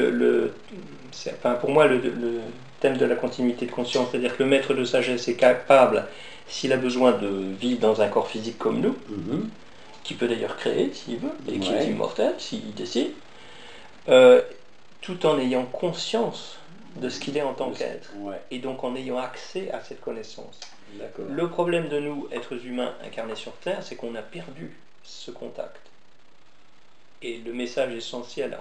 pour moi le thème de la continuité de conscience. C'est-à-dire que le maître de sagesse est capable, s'il a besoin de vivre dans un corps physique comme nous, qui peut d'ailleurs créer s'il veut, et qui est immortel s'il décide, tout en ayant conscience de ce qu'il est en tant qu'être, et donc en ayant accès à cette connaissance. Le problème de nous, êtres humains incarnés sur Terre, c'est qu'on a perdu ce contact. Et le message essentiel,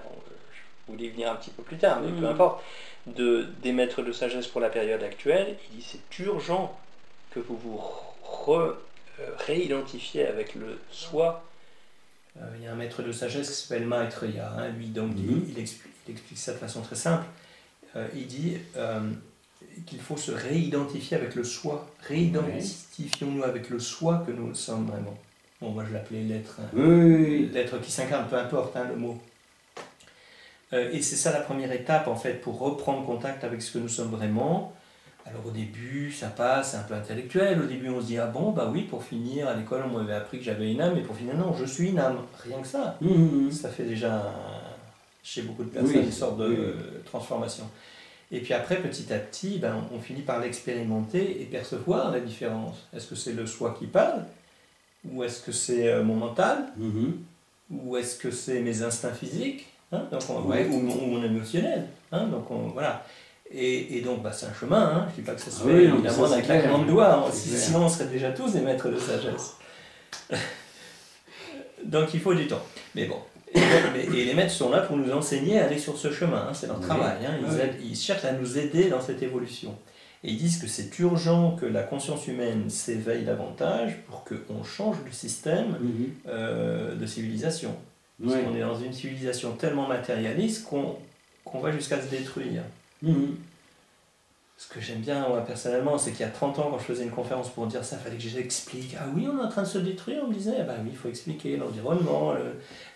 je voulais y venir un petit peu plus tard, mais peu importe, des maîtres de sagesse pour la période actuelle, il dit c'est urgent que vous vous réidentifiez avec le soi. Il y a un maître de sagesse qui s'appelle Maitreya, lui donc il explique ça de façon très simple. il dit qu'il faut se réidentifier avec le soi. Réidentifions-nous avec le soi que nous sommes vraiment. Bon, moi je l'appelais l'être, l'être qui s'incarne, peu importe le mot. Et c'est ça la première étape en fait pour reprendre contact avec ce que nous sommes vraiment. Alors au début ça passe, c'est un peu intellectuel, au début on se dit ah bon bah oui pour finir à l'école on m'avait appris que j'avais une âme et pour finir non je suis une âme, rien que ça. Ça fait déjà chez beaucoup de personnes une sorte de transformation. Et puis après petit à petit on finit par l'expérimenter et percevoir la différence. Est-ce que c'est le soi qui parle ou est-ce que c'est mon mental ou est-ce que c'est mes instincts physiques donc ou mon émotionnel donc voilà. Et donc c'est un chemin, je ne dis pas que ça se fait évidemment d'un claquement de doigts, sinon on serait déjà tous des maîtres de sagesse. Donc il faut du temps. Mais bon, et les maîtres sont là pour nous enseigner à aller sur ce chemin, c'est leur travail, ils cherchent à nous aider dans cette évolution. Et ils disent que c'est urgent que la conscience humaine s'éveille davantage pour qu'on change le système de civilisation. Parce qu'on est dans une civilisation tellement matérialiste qu'on va jusqu'à se détruire. Ce que j'aime bien moi personnellement, c'est qu'il y a 30 ans quand je faisais une conférence pour dire ça, il fallait que j'explique. Ah oui, on est en train de se détruire, on me disait, bah oui, il faut expliquer l'environnement,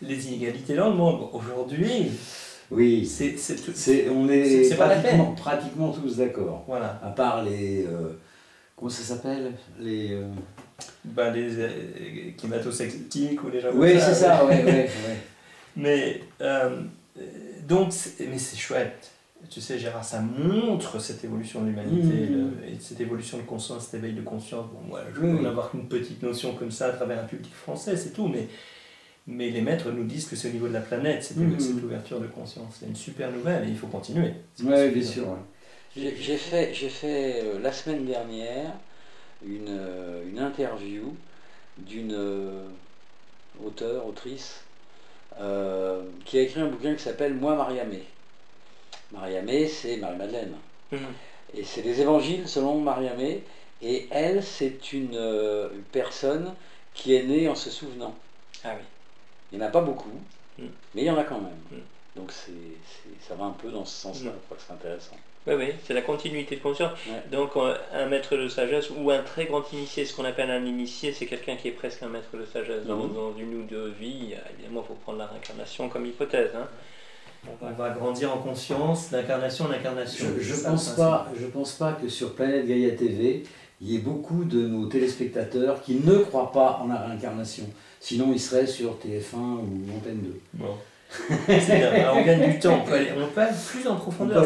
les inégalités dans le monde. Aujourd'hui, on est pratiquement tous d'accord. Voilà. À part les... comment ça s'appelle les climato-sceptiques ou les gens comme ça. Oui, c'est ça, Mais c'est chouette. Tu sais, Gérard, ça montre cette évolution de l'humanité, et cette évolution de conscience, cet éveil de conscience. Bon, moi, je peux en avoir qu'une petite notion comme ça à travers un public français, c'est tout, mais les maîtres nous disent que c'est au niveau de la planète, cette ouverture de conscience. C'est une super nouvelle et il faut continuer. Oui, bien sûr. J'ai fait la semaine dernière une interview d'une autrice, qui a écrit un bouquin qui s'appelle « Moi, Mariamé ». Mariamé, c'est Marie-Madeleine. Et c'est les évangiles selon Mariamé. Et elle, c'est une personne qui est née en se souvenant. Ah oui. Il n'y en a pas beaucoup, mais il y en a quand même. Donc ça va un peu dans ce sens-là, c'est intéressant. Oui, c'est la continuité de conscience. Donc un maître de sagesse ou un très grand initié, ce qu'on appelle un initié, c'est quelqu'un qui est presque un maître de sagesse. Dans une ou deux vies, évidemment, il faut prendre la réincarnation comme hypothèse. On va grandir en conscience, d'incarnation en incarnation. Je pense pas que sur Planète Gaïa TV, il y ait beaucoup de nos téléspectateurs qui ne croient pas en la réincarnation. Sinon, ils seraient sur TF1 ou Antenne 2. Bon. Alors, on gagne du temps, on peut aller plus en profondeur.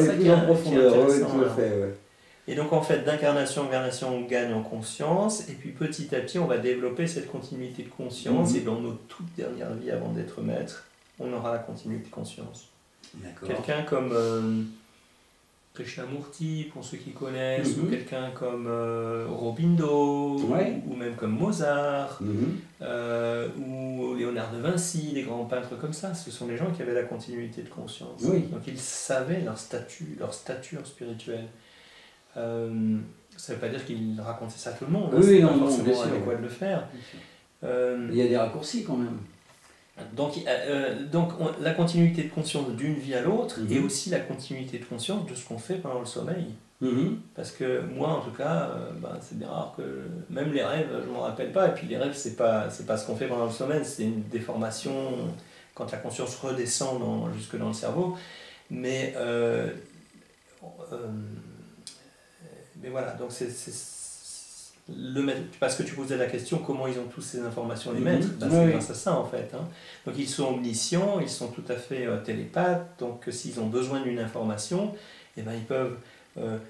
Et donc en fait, d'incarnation en incarnation, on gagne en conscience, et puis petit à petit, on va développer cette continuité de conscience, et dans nos toutes dernières vies avant d'être maître, on aura la continuité de conscience. Quelqu'un comme Krishnamurti, pour ceux qui connaissent, ou quelqu'un comme Aurobindo, ou même comme Mozart, ou Léonard de Vinci, des grands peintres comme ça, ce sont les gens qui avaient la continuité de conscience. Donc ils savaient leur stature spirituelle. Ça ne veut pas dire qu'ils racontaient ça à tout le monde, c'est pas forcément adéquat de le faire. Il y a des raccourcis quand même. Donc la continuité de conscience d'une vie à l'autre et aussi la continuité de conscience de ce qu'on fait pendant le sommeil. Parce que moi en tout cas, c'est bien rare que même les rêves, je ne m'en rappelle pas, et puis les rêves c'est pas ce qu'on fait pendant le sommeil, c'est une déformation quand la conscience redescend jusque dans le cerveau. Mais voilà, donc parce que tu posais la question, comment ils ont tous ces informations, les maîtres, c'est grâce à ça en fait. Donc ils sont omniscients, ils sont tout à fait télépathes, donc s'ils ont besoin d'une information, ils peuvent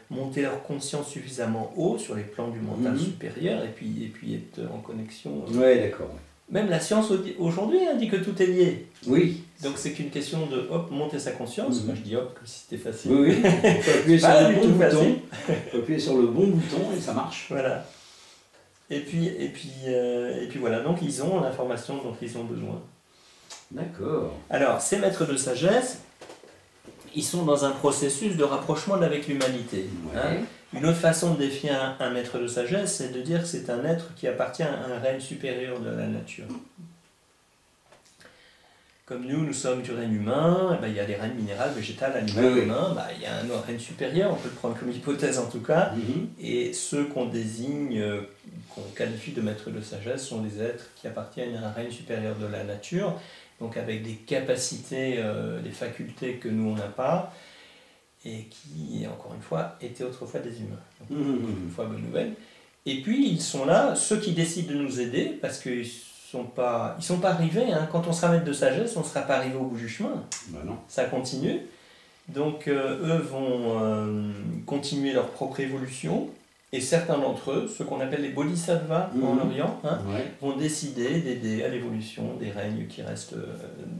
monter leur conscience suffisamment haut sur les plans du mental supérieur et puis être en connexion. D'accord. Même la science aujourd'hui dit que tout est lié. Oui. Donc c'est qu'une question de monter sa conscience. Moi je dis hop comme si c'était facile. Oui, il faut appuyer sur le bon bouton. Il faut appuyer sur le bon bouton et ça marche. Voilà. Et puis voilà, donc ils ont l'information dont ils ont besoin. D'accord. Alors, ces maîtres de sagesse, ils sont dans un processus de rapprochement avec l'humanité. Une autre façon de définir un maître de sagesse, c'est de dire que c'est un être qui appartient à un règne supérieur de la nature. Comme nous sommes du règne humain, il y a des règnes minéral, végétal, animal, humain, il y a un règne supérieur, on peut le prendre comme hypothèse en tout cas, et ceux qu'on désigne, qu'on qualifie de maîtres de sagesse, sont des êtres qui appartiennent à un règne supérieur de la nature, donc avec des capacités, des facultés que nous on n'a pas, et qui, encore une fois, étaient autrefois des humains. Donc, une fois, bonne nouvelle. Et puis, ils sont là, ceux qui décident de nous aider, parce qu'ils sont pas arrivés. Hein. Quand on sera maître de sagesse, on ne sera pas arrivé au bout du chemin. Ben non. Ça continue. Donc, eux vont continuer leur propre évolution. Et certains d'entre eux, ceux qu'on appelle les bodhisattvas en Orient, vont décider d'aider à l'évolution des règnes qui restent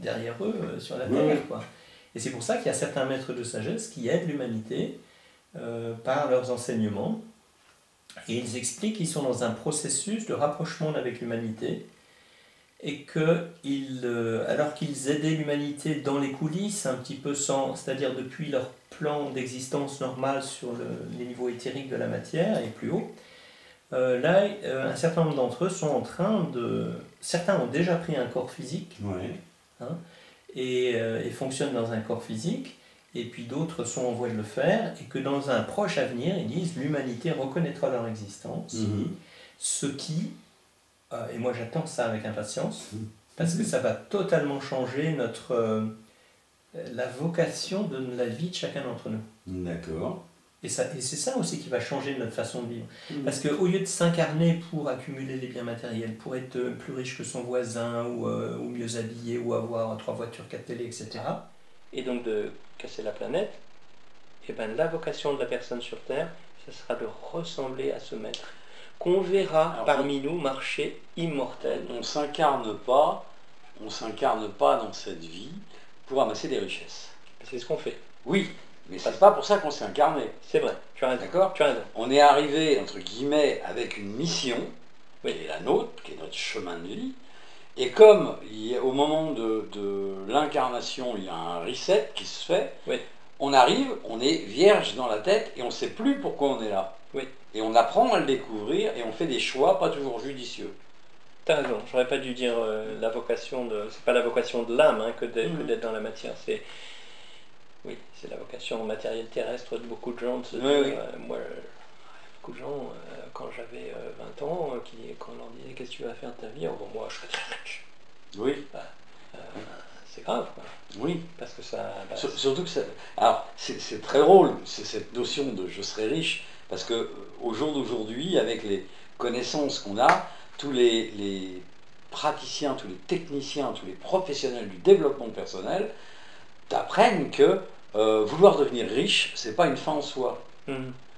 derrière eux sur la Terre. Quoi. Et c'est pour ça qu'il y a certains maîtres de sagesse qui aident l'humanité par leurs enseignements. Et ils expliquent qu'ils sont dans un processus de rapprochement avec l'humanité et que, alors qu'ils aidaient l'humanité dans les coulisses, un petit peu c'est-à-dire depuis leur plan d'existence normal sur les niveaux éthériques de la matière et plus haut, là, un certain nombre d'entre eux sont en train de... Certains ont déjà pris un corps physique et fonctionnent dans un corps physique, et puis d'autres sont en voie de le faire, et que dans un proche avenir, ils disent l'humanité reconnaîtra leur existence, ce qui, et moi j'attends ça avec impatience, parce que ça va totalement changer la vocation de la vie de chacun d'entre nous. D'accord. Et c'est ça aussi qui va changer notre façon de vivre. Parce qu'au lieu de s'incarner pour accumuler des biens matériels, pour être plus riche que son voisin, ou mieux habillé, ou avoir 3 voitures, 4 télés, etc., et donc de casser la planète, et ben la vocation de la personne sur Terre, ce sera de ressembler à ce maître, qu'on verra parmi nous marcher immortel. On s'incarne pas dans cette vie pour amasser des richesses. C'est ce qu'on fait. Oui, mais c'est pas pour ça qu'on s'est incarné. C'est vrai, tu as raison. D'accord ? Tu as raison. On est arrivé, entre guillemets, avec une mission, qui est la nôtre, qui est notre chemin de vie. Et comme au moment de l'incarnation, il y a un reset qui se fait, on arrive, on est vierge dans la tête et on ne sait plus pourquoi on est là. Et on apprend à le découvrir et on fait des choix pas toujours judicieux. T'as raison, j'aurais pas dû dire la vocation de... C'est pas la vocation de l'âme que d'être dans la matière, c'est... Oui, c'est la vocation matérielle terrestre de beaucoup de gens. Moi, beaucoup de gens, quand j'avais 20 ans, quand on leur disait qu'est-ce que tu vas faire de ta vie, moi je serais très riche. Oui. C'est grave, quoi. Oui. Parce que ça... Surtout que alors, c'est très drôle, c'est cette notion de je serai riche, parce qu'au jour d'aujourd'hui, avec les connaissances qu'on a, tous les praticiens, tous les techniciens, tous les professionnels du développement personnel t'apprennent que vouloir devenir riche, c'est pas une fin en soi.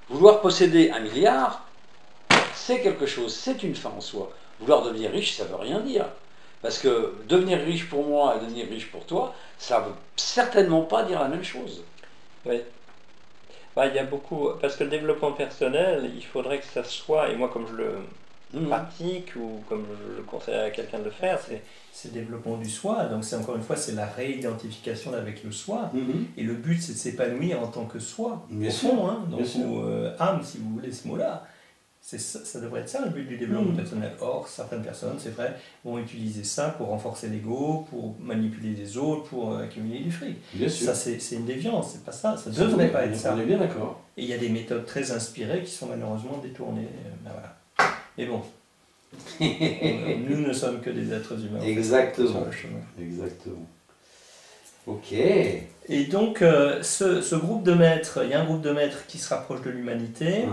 Vouloir posséder 1 milliard, c'est quelque chose, c'est une fin en soi. Vouloir devenir riche, ça veut rien dire. Parce que devenir riche pour moi et devenir riche pour toi, ça veut certainement pas dire la même chose. Oui. Il y a beaucoup... Parce que le développement personnel, il faudrait que ça soit, et moi comme je le pratique, ou comme je le conseille à quelqu'un de le faire, c'est le développement du soi, donc c'est encore une fois, c'est la réidentification avec le soi, et le but c'est de s'épanouir en tant que soi, au fond, hein, donc, ou âme si vous voulez ce mot-là. Ça devrait être ça le but du développement personnel. Or, certaines personnes, c'est vrai, vont utiliser ça pour renforcer l'ego, pour manipuler les autres, pour accumuler du fric. Ça, c'est une déviance, c'est pas ça, ça ne devrait pas être ça. On est bien d'accord. Et il y a des méthodes très inspirées qui sont malheureusement détournées. Voilà. Mais bon, nous ne sommes que des êtres humains. Exactement. Sur le chemin. Exactement. Ok. Et donc, ce groupe de maîtres, il y a un groupe de maîtres qui se rapproche de l'humanité,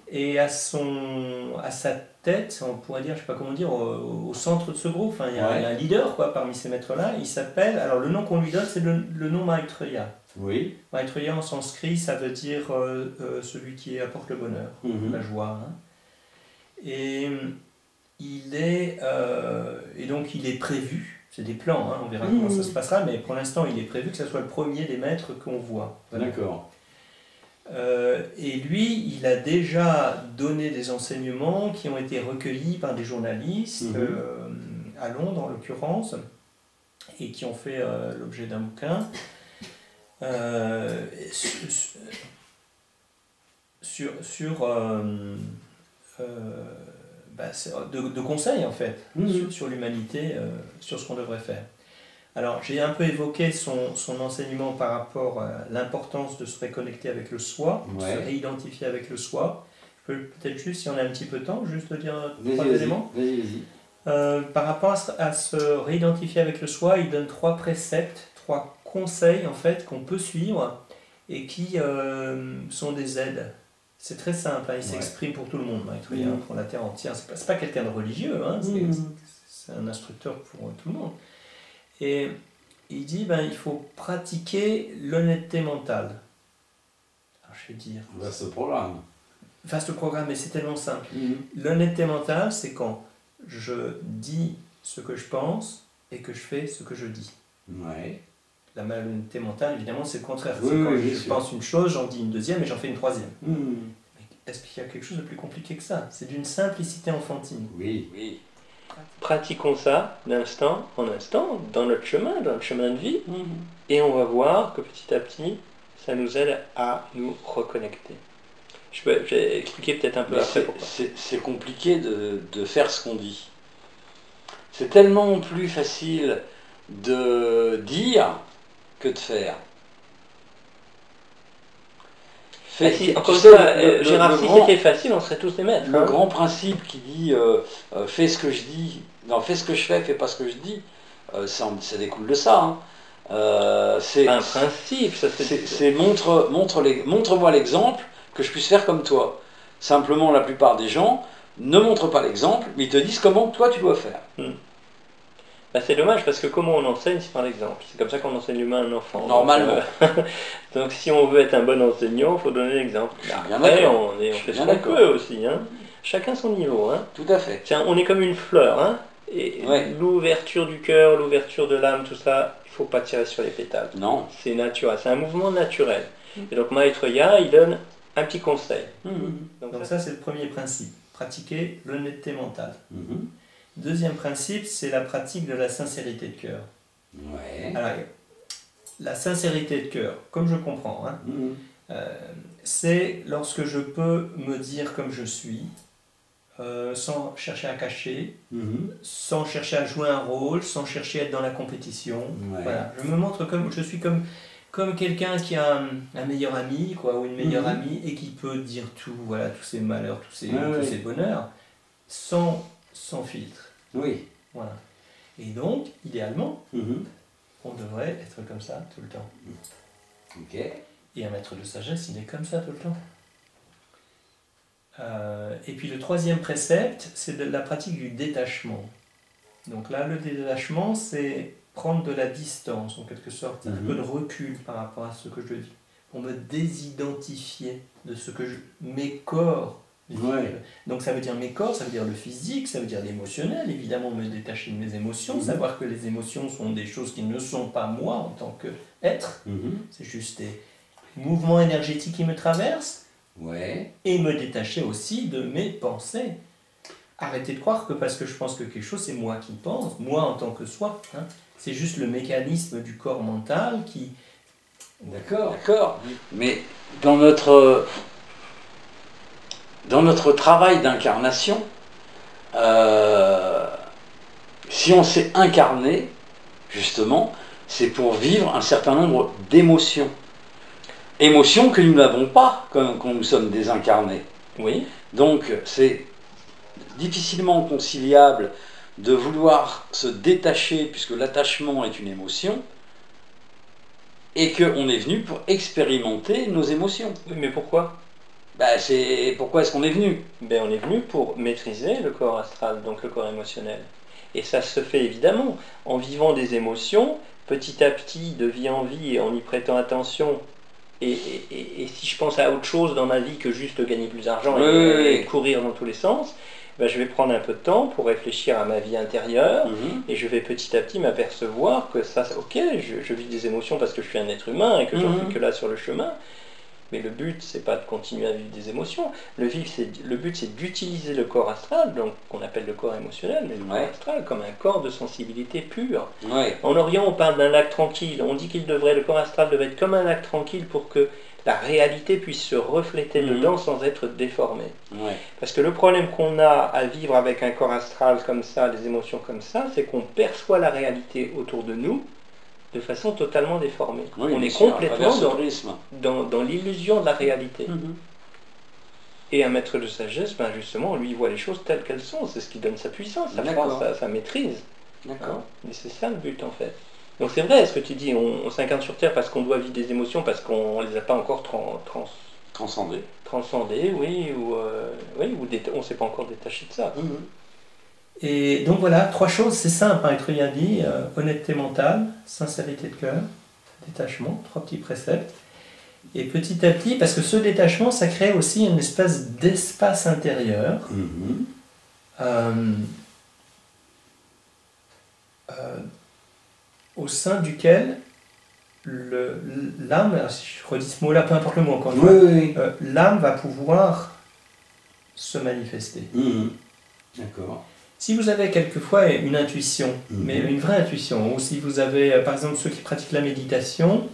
et à sa tête, on pourrait dire, je ne sais pas comment dire, au centre de ce groupe, il y a un leader parmi ces maîtres-là, il s'appelle, alors le nom qu'on lui donne, c'est le nom Maitreya. Oui. Maitreya en sanskrit, ça veut dire celui qui apporte le bonheur, la joie. Hein. Et donc il est prévu, c'est des plans, hein, on verra comment ça se passera, mais pour l'instant il est prévu que ce soit le premier des maîtres qu'on voit. D'accord. Et lui, il a déjà donné des enseignements qui ont été recueillis par des journalistes, à Londres en l'occurrence, et qui ont fait l'objet d'un bouquin. De conseils en fait sur l'humanité, sur ce qu'on devrait faire. Alors, j'ai un peu évoqué son enseignement par rapport à l'importance de se reconnecter avec le soi, de se réidentifier avec le soi. Je peux peut-être juste, si on a un petit peu de temps, juste dire 3 éléments. Vas-y. Par rapport à se réidentifier avec le soi, il donne 3 préceptes, 3 conseils en fait qu'on peut suivre et qui sont des aides. C'est très simple, hein, il s'exprime pour tout le monde, pour la terre entière. C'est pas quelqu'un de religieux, hein, c'est un instructeur pour tout le monde. Et il dit, il faut pratiquer l'honnêteté mentale. Alors je vais dire... Vaste programme. Vaste programme, mais c'est tellement simple. L'honnêteté mentale, c'est quand je dis ce que je pense et que je fais ce que je dis. Ouais. La malhonnêteté mentale, évidemment, c'est le contraire. C'est quand je pense une chose, j'en dis une deuxième et j'en fais une troisième. Mais est-ce qu'il y a quelque chose de plus compliqué que ça? C'est d'une simplicité enfantine. Oui. Pratiquons ça d'instant en instant, dans notre chemin de vie, et on va voir que petit à petit, ça nous aide à nous reconnecter. Je vais expliquer peut-être un peu après pourquoi. C'est compliqué de faire ce qu'on dit. C'est tellement plus facile de dire que de faire. Encore une fois, Gérard, si c'était facile, on serait tous des maîtres. Le grand principe qui dit fais ce que je dis, non, fais ce que je fais, fais pas ce que je dis, ça découle de ça. C'est un principe, ça c'est montre-moi l'exemple que je puisse faire comme toi. Simplement, la plupart des gens ne montrent pas l'exemple, mais ils te disent comment toi tu dois faire. C'est dommage parce que comment on enseigne, c'est par l'exemple. C'est comme ça qu'on enseigne l'humain à un enfant. Normalement. Donc si on veut être un bon enseignant, il faut donner l'exemple. Après, on fait ce qu'on peut aussi. Hein. Chacun son niveau. Hein. Tout à fait. Tiens, on est comme une fleur. Hein. Et l'ouverture du cœur, l'ouverture de l'âme, tout ça, il ne faut pas tirer sur les pétales. Non. C'est naturel, c'est un mouvement naturel. Et donc Maitreya, il donne un petit conseil. Donc ça, c'est le premier principe. Pratiquer l'honnêteté mentale. Deuxième principe, c'est la pratique de la sincérité de cœur. Alors, la sincérité de cœur, comme je comprends, c'est lorsque je peux me dire comme je suis, sans chercher à cacher, sans chercher à jouer un rôle, sans chercher à être dans la compétition. Voilà. Je me montre comme je suis comme quelqu'un qui a un meilleur ami, ou une meilleure amie, et qui peut dire tout, voilà, tous ses malheurs, tous ses bonheurs, sans filtre. Voilà. Et donc, idéalement, on devrait être comme ça tout le temps. Et un maître de sagesse, il est comme ça tout le temps. Et puis le troisième précepte, c'est de la pratique du détachement. Donc là, le détachement, c'est prendre de la distance, en quelque sorte, un peu de recul par rapport à ce que je vis, pour me désidentifier de ce que mes corps vivent. Donc ça veut dire mes corps, ça veut dire le physique, ça veut dire l'émotionnel, évidemment me détacher de mes émotions, savoir que les émotions sont des choses qui ne sont pas moi en tant qu'être, c'est juste des mouvements énergétiques qui me traversent, et me détacher aussi de mes pensées. Arrêtez de croire que parce que je pense que quelque chose, c'est moi qui pense, moi en tant que soi. C'est juste le mécanisme du corps mental qui... D'accord. Mais dans notre travail d'incarnation, si on s'est incarné, justement, c'est pour vivre un certain nombre d'émotions. Émotions que nous n'avons pas quand nous sommes désincarnés. Donc, c'est difficilement conciliable de vouloir se détacher, puisque l'attachement est une émotion, et qu'on est venu pour expérimenter nos émotions. Oui, mais pourquoi ? Pourquoi est-ce qu'on est venu ? On est venu pour maîtriser le corps astral, donc le corps émotionnel. Et ça se fait évidemment en vivant des émotions, petit à petit, de vie en vie, et en y prêtant attention. Et si je pense à autre chose dans ma vie que juste gagner plus d'argent et courir dans tous les sens, je vais prendre un peu de temps pour réfléchir à ma vie intérieure, et je vais petit à petit m'apercevoir que ça, je vis des émotions parce que je suis un être humain et que j'en suis que là sur le chemin. Mais le but, c'est pas de continuer à vivre des émotions. Le but, c'est d'utiliser le corps astral, donc qu'on appelle le corps émotionnel, mais le corps astral comme un corps de sensibilité pure. En Orient, on parle d'un lac tranquille. On dit le corps astral devrait être comme un lac tranquille pour que la réalité puisse se refléter dedans sans être déformée. Parce que le problème qu'on a à vivre avec un corps astral comme ça, des émotions comme ça, c'est qu'on perçoit la réalité autour de nous, de façon totalement déformée. Oui, on est sûr, complètement dans l'illusion de la réalité. Et un maître de sagesse, ben justement, lui, il voit les choses telles qu'elles sont. C'est ce qui donne sa puissance, sa force, sa maîtrise. D'accord. Et c'est ça le but, en fait. Donc c'est vrai, ce que tu dis, on s'incarne sur Terre parce qu'on doit vivre des émotions, parce qu'on ne les a pas encore transcendées. Transcendées, oui, ou on ne s'est pas encore détaché de ça. Et donc voilà, 3 choses, c'est simple, Maitreya dit, honnêteté mentale, sincérité de cœur, détachement, 3 petits préceptes. Et petit à petit, parce que ce détachement, ça crée aussi une espèce d'espace intérieur au sein duquel l'âme, je redis ce mot-là, peu importe le mot encore une fois, l'âme va pouvoir se manifester. D'accord. Si vous avez quelquefois une intuition, mais une vraie intuition, ou si vous avez, par exemple, ceux qui pratiquent la méditation,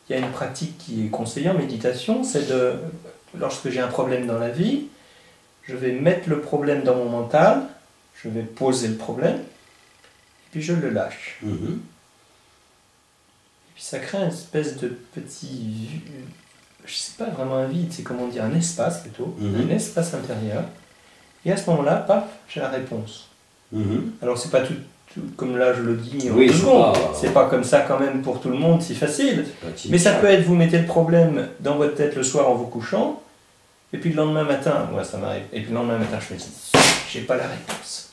il y a une pratique qui est conseillée en méditation, c'est de, lorsque j'ai un problème dans la vie, je vais mettre le problème dans mon mental, je vais poser le problème, et puis je le lâche. Et puis ça crée une espèce de petit, je sais pas vraiment un vide, c'est comment dire, un espace plutôt, un espace intérieur, et à ce moment-là, paf, j'ai la réponse. Alors c'est pas tout comme là je le dis en 2 secondes, c'est pas comme ça quand même pour tout le monde, si facile, mais ça peut être, vous mettez le problème dans votre tête le soir en vous couchant, et puis le lendemain matin, moi ça m'arrive, et puis le lendemain matin je me dis, j'ai pas la réponse.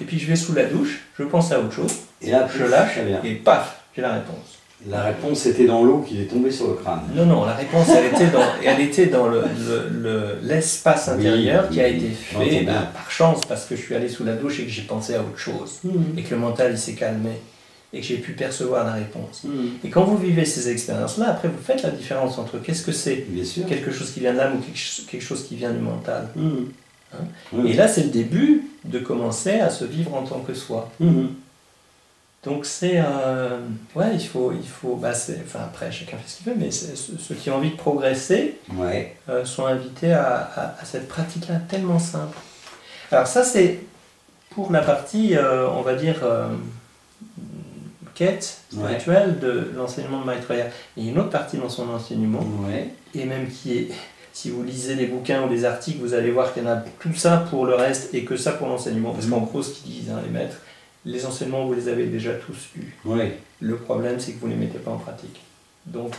Et puis je vais sous la douche, je pense à autre chose, et là, je lâche, et paf, j'ai la réponse. La réponse était dans l'eau qui est tombée sur le crâne. Non, la réponse elle était dans l'espace intérieur qui a été fait par chance, parce que je suis allé sous la douche et que j'ai pensé à autre chose, et que le mental il s'est calmé, et que j'ai pu percevoir la réponse. Et quand vous vivez ces expériences-là, après vous faites la différence entre qu'est-ce que c'est quelque chose qui vient de l'âme ou quelque chose qui vient du mental. Et là c'est le début de commencer à se vivre en tant que soi. Donc c'est, il faut enfin après chacun fait ce qu'il veut, mais ceux qui ont envie de progresser sont invités à cette pratique-là tellement simple. Alors ça c'est pour la partie, on va dire, quête spirituelle de l'enseignement de Maitreya. Il y a une autre partie dans son enseignement, et même qui est, si vous lisez les bouquins ou les articles, vous allez voir qu'il y en a tout ça pour le reste et que ça pour l'enseignement, parce qu'en gros ce qu'ils disent, les maîtres, les enseignements, vous les avez déjà tous eus. Le problème, c'est que vous ne les mettez pas en pratique. Donc,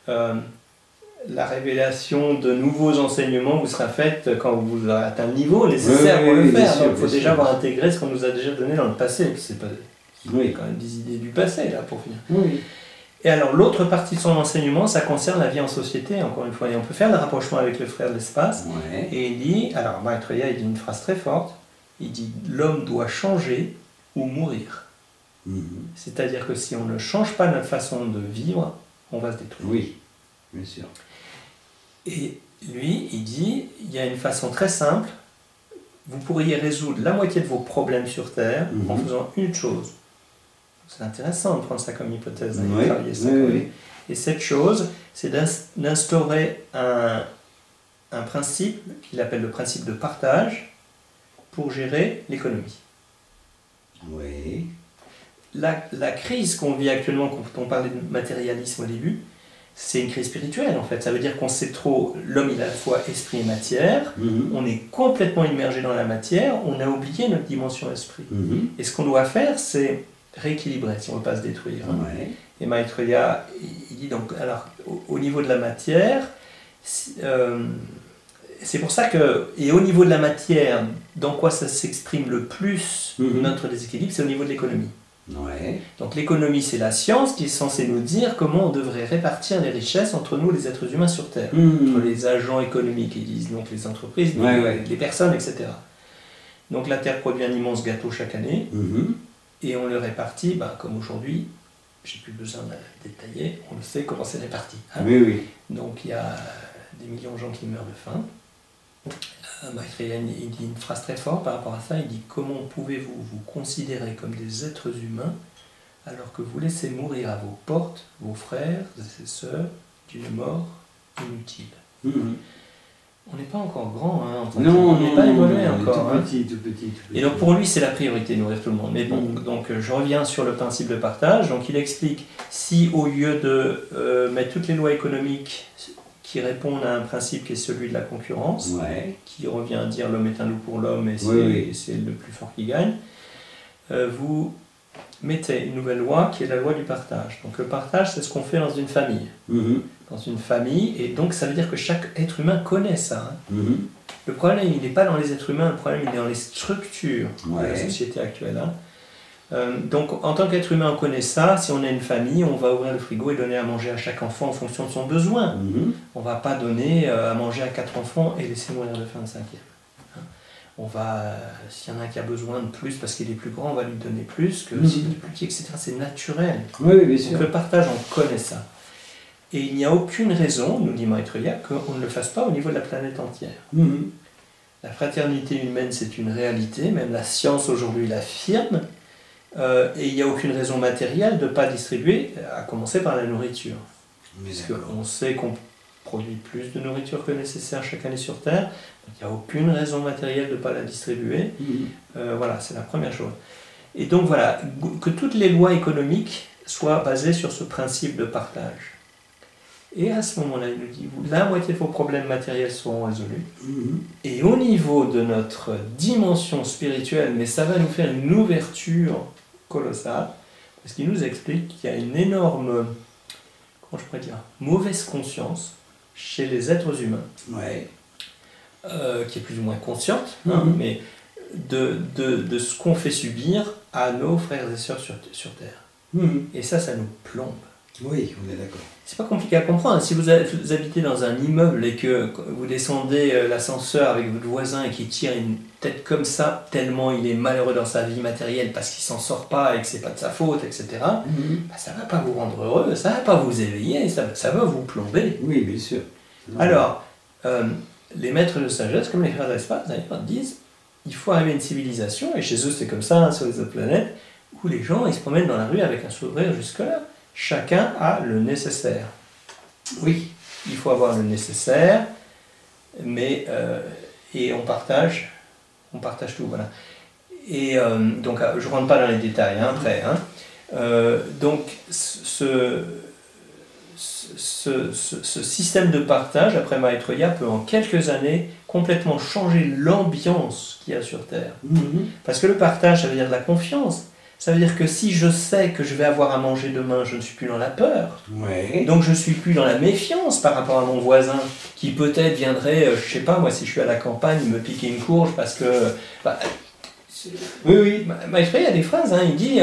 la révélation de nouveaux enseignements vous sera faite quand vous aurez atteint le niveau nécessaire pour le faire. Donc, il faut déjà avoir intégré ce qu'on nous a déjà donné dans le passé. C'est pas quand même des idées du passé, là, pour finir. Et alors, l'autre partie de son enseignement, ça concerne la vie en société, encore une fois. Et on peut faire le rapprochement avec le frère de l'espace. Et il dit, alors, Maitreya, il dit une phrase très forte. Il dit, l'homme doit changer ou mourir. C'est-à-dire que si on ne change pas notre façon de vivre, on va se détruire. Oui, bien sûr. Et lui, il dit, il y a une façon très simple, vous pourriez résoudre la moitié de vos problèmes sur Terre en faisant une chose. C'est intéressant de prendre ça comme hypothèse, de travailler ça. Et cette chose, c'est d'instaurer un principe qu'il appelle le principe de partage pour gérer l'économie. La crise qu'on vit actuellement, quand on parlait de matérialisme au début, c'est une crise spirituelle en fait. Ça veut dire qu'on sait trop, l'homme il a à la fois esprit et matière, on est complètement immergé dans la matière, on a oublié notre dimension esprit. Et ce qu'on doit faire, c'est rééquilibrer si on ne veut pas se détruire. Et Maitreya, il dit donc, alors au niveau de la matière, c'est pour ça que, et au niveau de la matière, dans quoi ça s'exprime le plus notre déséquilibre, c'est au niveau de l'économie. Donc l'économie, c'est la science qui est censée nous dire comment on devrait répartir les richesses entre nous, les êtres humains sur Terre, entre les agents économiques, ils disent donc les entreprises, les personnes, etc. Donc la Terre produit un immense gâteau chaque année, et on le répartit, comme aujourd'hui, j'ai plus besoin de détailler, on le sait comment c'est réparti. Donc il y a des millions de gens qui meurent de faim. Maitreya, il dit une phrase très forte par rapport à ça, il dit « Comment pouvez-vous vous considérer comme des êtres humains alors que vous laissez mourir à vos portes vos frères et sœurs d'une mort inutile ?» On n'est pas encore grand, hein, non, on n'est pas évolué encore. Tout petit, tout petit. Et donc pour lui, c'est la priorité, nourrir tout le monde. Mais bon, donc je reviens sur le principe de partage. Donc il explique, si au lieu de mettre toutes les lois économiques qui répondent à un principe qui est celui de la concurrence, qui revient à dire l'homme est un loup pour l'homme et c'est le plus fort qui gagne, vous mettez une nouvelle loi qui est la loi du partage. Donc le partage, c'est ce qu'on fait dans une famille. Dans une famille, et donc ça veut dire que chaque être humain connaît ça. Hein. Le problème, il n'est pas dans les êtres humains, le problème, il est dans les structures de la société actuelle. Hein. Donc en tant qu'être humain, on connaît ça. Si on a une famille, on va ouvrir le frigo et donner à manger à chaque enfant en fonction de son besoin. On ne va pas donner à manger à 4 enfants et laisser mourir de faim le 5e. Hein. On va, s'il y en a qui a besoin de plus parce qu'il est plus grand, on va lui donner plus que s'il est plus petit, etc. C'est naturel. Bien sûr. Donc le partage, on connaît ça. Et il n'y a aucune raison, nous dit Maitreya, qu'on ne le fasse pas au niveau de la planète entière. La fraternité humaine, c'est une réalité, même la science aujourd'hui l'affirme, et il n'y a aucune raison matérielle de ne pas distribuer, à commencer par la nourriture. Parce qu'on sait qu'on produit plus de nourriture que nécessaire chaque année sur Terre, donc il n'y a aucune raison matérielle de ne pas la distribuer. Voilà, c'est la première chose. Et donc voilà, que toutes les lois économiques soient basées sur ce principe de partage. Et à ce moment-là, il nous dit, la moitié de vos problèmes matériels seront résolus. Et au niveau de notre dimension spirituelle, mais ça va nous faire une ouverture colossale, parce qu'il nous explique qu'il y a une énorme, comment je pourrais dire, mauvaise conscience chez les êtres humains, qui est plus ou moins consciente, mais de ce qu'on fait subir à nos frères et sœurs sur Terre. Et ça nous plombe. Oui, on est d'accord. C'est pas compliqué à comprendre. Si vous habitez dans un immeuble et que vous descendez l'ascenseur avec votre voisin et qu'il tire une tête comme ça, tellement il est malheureux dans sa vie matérielle parce qu'il s'en sort pas et que c'est pas de sa faute, etc., ça va pas vous rendre heureux, ça va pas vous éveiller, ça va vous plomber. Oui, bien sûr. Alors, les maîtres de sagesse, comme les frères d'espace, d'ailleurs, disent il faut arriver à une civilisation, et chez eux c'est comme ça, sur les autres planètes, où les gens ils se promènent dans la rue avec un sourire jusque-là. Chacun a le nécessaire. Oui, il faut avoir le nécessaire, mais et on partage tout, voilà. Et donc, je ne rentre pas dans les détails après. Donc, ce système de partage, après Maitreya, peut en quelques années complètement changer l'ambiance qu'il y a sur Terre. Parce que le partage, ça veut dire de la confiance. Ça veut dire que si je sais que je vais avoir à manger demain, je ne suis plus dans la peur. Donc je ne suis plus dans la méfiance par rapport à mon voisin qui peut-être viendrait, je ne sais pas, moi si je suis à la campagne, me piquer une courge parce que... Maitreya a des phrases, il dit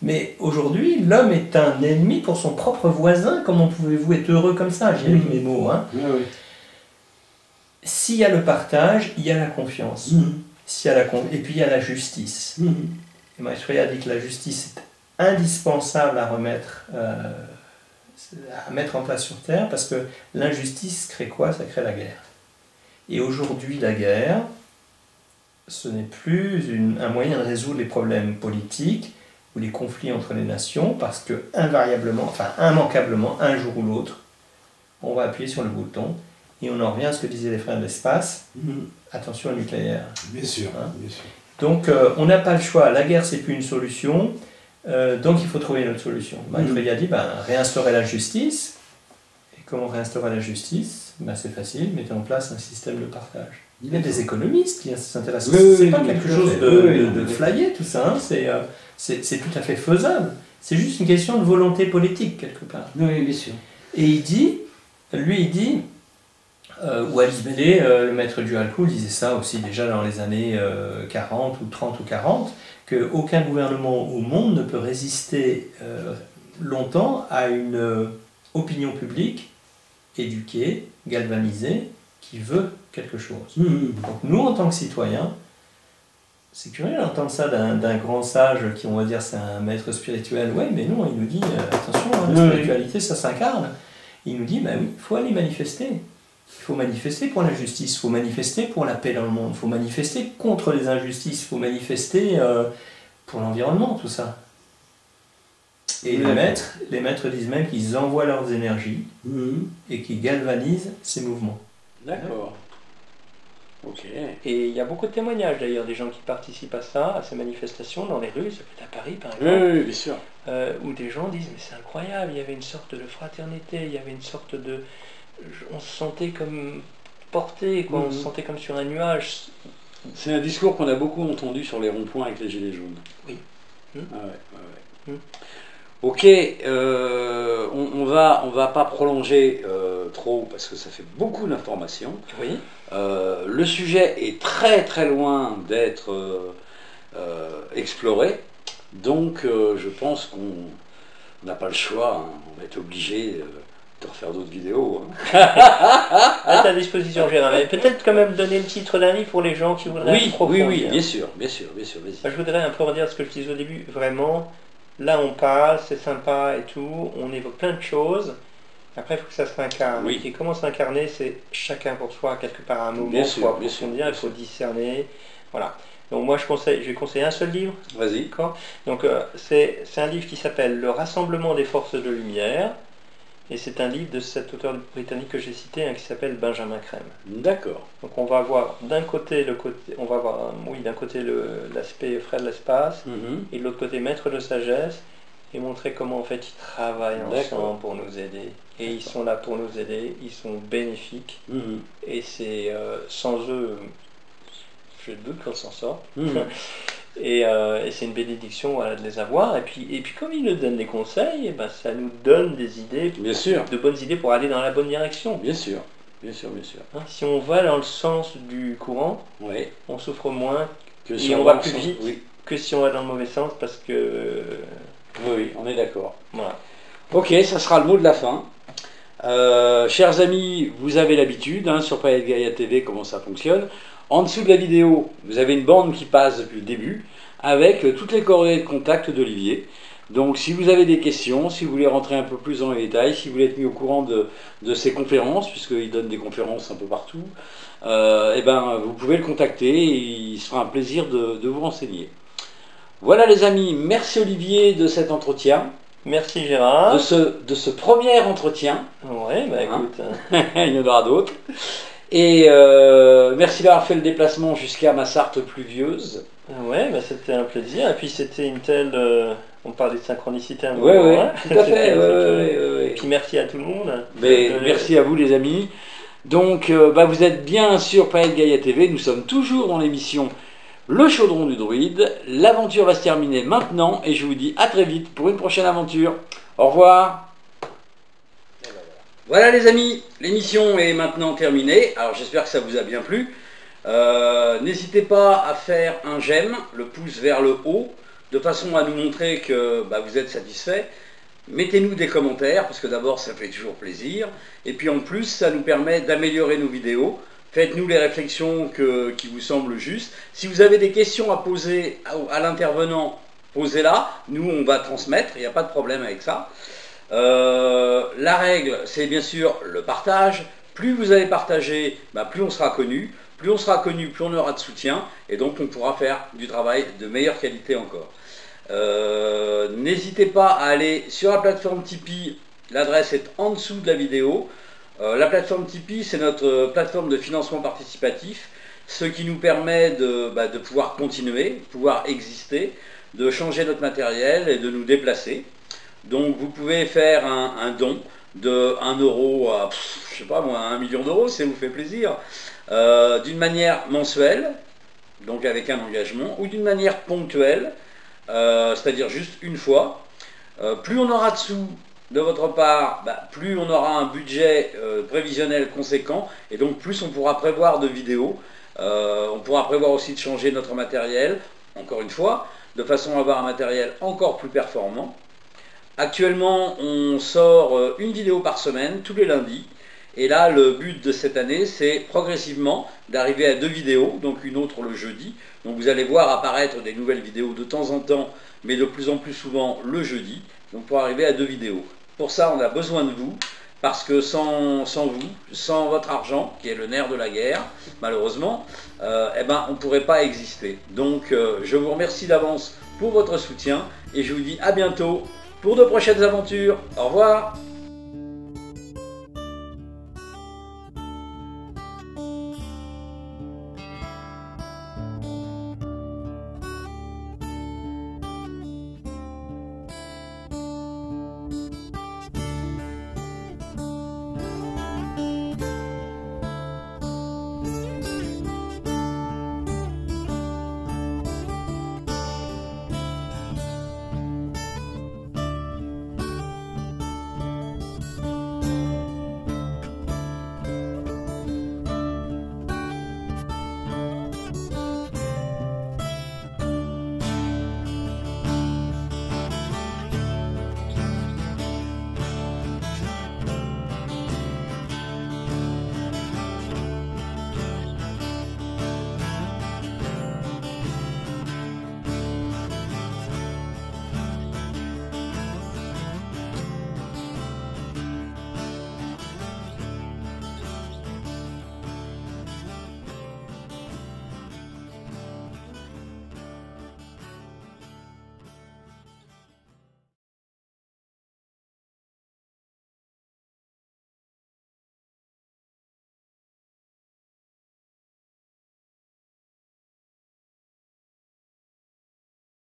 mais aujourd'hui l'homme est un ennemi pour son propre voisin, comment pouvez-vous être heureux comme ça? J'ai avec mes mots. S'il y a le partage, il y a la confiance. Et puis il y a la justice. Maitreya dit que la justice est indispensable à mettre en place sur Terre, parce que l'injustice crée quoi? Ça crée la guerre. Et aujourd'hui, la guerre, ce n'est plus un moyen de résoudre les problèmes politiques ou les conflits entre les nations, parce que immanquablement, un jour ou l'autre, on va appuyer sur le bouton et on en revient à ce que disaient les frères de l'espace. Attention au nucléaire. Bien sûr, bien sûr. Donc on n'a pas le choix, la guerre c'est plus une solution, donc il faut trouver une autre solution. Maitreya dit, réinstaurer la justice. Et comment réinstaurer la justice? C'est facile, mettez en place un système de partage. Il y a des économistes qui s'intéressent à ça. C'est pas quelque chose de flyé tout ça, c'est tout à fait faisable. C'est juste une question de volonté politique quelque part. Oui, bien sûr. Et il dit, ou Alice Bailey, le maître du Halkoul, disait ça aussi déjà dans les années 40 ou 30 ou 40, qu'aucun gouvernement au monde ne peut résister longtemps à une opinion publique éduquée, galvanisée, qui veut quelque chose. Donc nous, en tant que citoyens, c'est curieux d'entendre ça d'un grand sage qui, on va dire, c'est un maître spirituel. Oui, mais non, il nous dit, attention, la spiritualité, ça s'incarne. Il nous dit, oui, il faut aller manifester. Il faut manifester pour la justice, il faut manifester pour la paix dans le monde, il faut manifester contre les injustices, il faut manifester pour l'environnement, tout ça. Et les maîtres disent même qu'ils envoient leurs énergies et qu'ils galvanisent ces mouvements. D'accord. Ok. Et il y a beaucoup de témoignages d'ailleurs, des gens qui participent à ça, à ces manifestations dans les rues, ça peut être à Paris par exemple, Oui, bien sûr. où des gens disent mais c'est incroyable, il y avait une sorte de fraternité, il y avait une sorte de... On se sentait comme porté, quoi, on se sentait comme sur un nuage. C'est un discours qu'on a beaucoup entendu sur les ronds-points avec les gilets jaunes. Oui. Ok, on va pas prolonger trop parce que ça fait beaucoup d'informations. Oui. Le sujet est très très loin d'être exploré, donc je pense qu'on n'a pas le choix, hein. On va être obligé de refaire d'autres vidéos. Hein. À ta disposition, Gérard. Mais peut-être quand même donner le titre d'un livre pour les gens qui voudraient approfondir. Oui, bien sûr, vas-y. Moi, je voudrais un peu redire ce que je disais au début. Vraiment, là on parle, c'est sympa et tout, on évoque plein de choses. Après, il faut que ça s'incarne. Oui. Et comment s'incarner, c'est chacun pour soi, quelque part à un moment. Bien sûr, il faut discerner. Voilà. Donc moi, je vais conseiller un seul livre. Vas-y. Donc c'est un livre qui s'appelle Le Rassemblement des forces de lumière. Et c'est un livre de cet auteur britannique que j'ai cité, hein, qui s'appelle Benjamin Crème. D'accord. Donc on va voir d'un côté l'aspect frère de l'espace, et de l'autre côté maître de sagesse, et montrer comment en fait ils travaillent ensemble pour nous aider. Et ils sont là pour nous aider, ils sont bénéfiques, et c'est sans eux, je doute qu'on s'en sort. Et c'est une bénédiction, voilà, de les avoir. Et puis comme ils nous donnent des conseils, et ben, ça nous donne des idées, bien sûr, de bonnes idées pour aller dans la bonne direction. Bien sûr. Hein, si on va dans le sens du courant, on souffre moins que si on va plus vite que si on va dans le mauvais sens, parce que... Oui, on est d'accord. Voilà. Ok, ça sera le mot de la fin. Chers amis, vous avez l'habitude, hein, sur Planète Gaïa TV, comment ça fonctionne. En dessous de la vidéo, vous avez une bande qui passe depuis le début avec toutes les coordonnées de contact d'Olivier. Donc si vous avez des questions, si vous voulez rentrer un peu plus dans les détails, si vous voulez être mis au courant de ces conférences, puisqu'il donne des conférences un peu partout, et ben, vous pouvez le contacter et il sera un plaisir de vous renseigner. Voilà les amis, merci Olivier de cet entretien. Merci Gérard. De ce premier entretien. Ouais, bah écoute. Il y en aura d'autres. Et merci d'avoir fait le déplacement jusqu'à ma Sarthe pluvieuse. Ouais, bah c'était un plaisir. Et puis c'était une telle... on parlait de synchronicité un moment. Oui, hein. Tout à fait. Et puis merci à tout le monde. Merci à vous les amis. Donc vous êtes bien sur Planète Gaïa TV. Nous sommes toujours dans l'émission Le Chaudron du Druide. L'aventure va se terminer maintenant et je vous dis à très vite pour une prochaine aventure. Au revoir. Voilà les amis, l'émission est maintenant terminée. Alors j'espère que ça vous a bien plu. N'hésitez pas à faire un j'aime, le pouce vers le haut, de façon à nous montrer que vous êtes satisfait. Mettez-nous des commentaires, parce que d'abord ça fait toujours plaisir. Et puis en plus, ça nous permet d'améliorer nos vidéos. Faites-nous les réflexions qui vous semblent justes. Si vous avez des questions à poser à l'intervenant, posez-la. Nous, on va transmettre, il n'y a pas de problème avec ça. La règle, c'est bien sûr le partage. Plus vous allez partager, plus on sera connu. Plus on sera connu, plus on aura de soutien. Et donc on pourra faire du travail de meilleure qualité encore. N'hésitez pas à aller sur la plateforme Tipeee. L'adresse est en dessous de la vidéo. La plateforme Tipeee, c'est notre plateforme de financement participatif. Ce qui nous permet de pouvoir continuer, de pouvoir exister, de changer notre matériel et de nous déplacer. Donc vous pouvez faire un don de 1 euro à, je sais pas moi, 1 million d'euros, si ça vous fait plaisir, d'une manière mensuelle, donc avec un engagement, ou d'une manière ponctuelle, c'est-à-dire juste une fois. Plus on aura de sous de votre part, plus on aura un budget prévisionnel conséquent, et donc plus on pourra prévoir de vidéos. On pourra prévoir aussi de changer notre matériel, encore une fois, de façon à avoir un matériel encore plus performant. Actuellement, on sort une vidéo par semaine, tous les lundis. Et là, le but de cette année, c'est progressivement d'arriver à 2 vidéos, donc une autre le jeudi. Donc vous allez voir apparaître des nouvelles vidéos de temps en temps, mais de plus en plus souvent le jeudi. Donc pour arriver à 2 vidéos. Pour ça, on a besoin de vous, parce que sans vous, sans votre argent, qui est le nerf de la guerre, malheureusement, on ne pourrait pas exister. Donc je vous remercie d'avance pour votre soutien, et je vous dis à bientôt pour de prochaines aventures. Au revoir.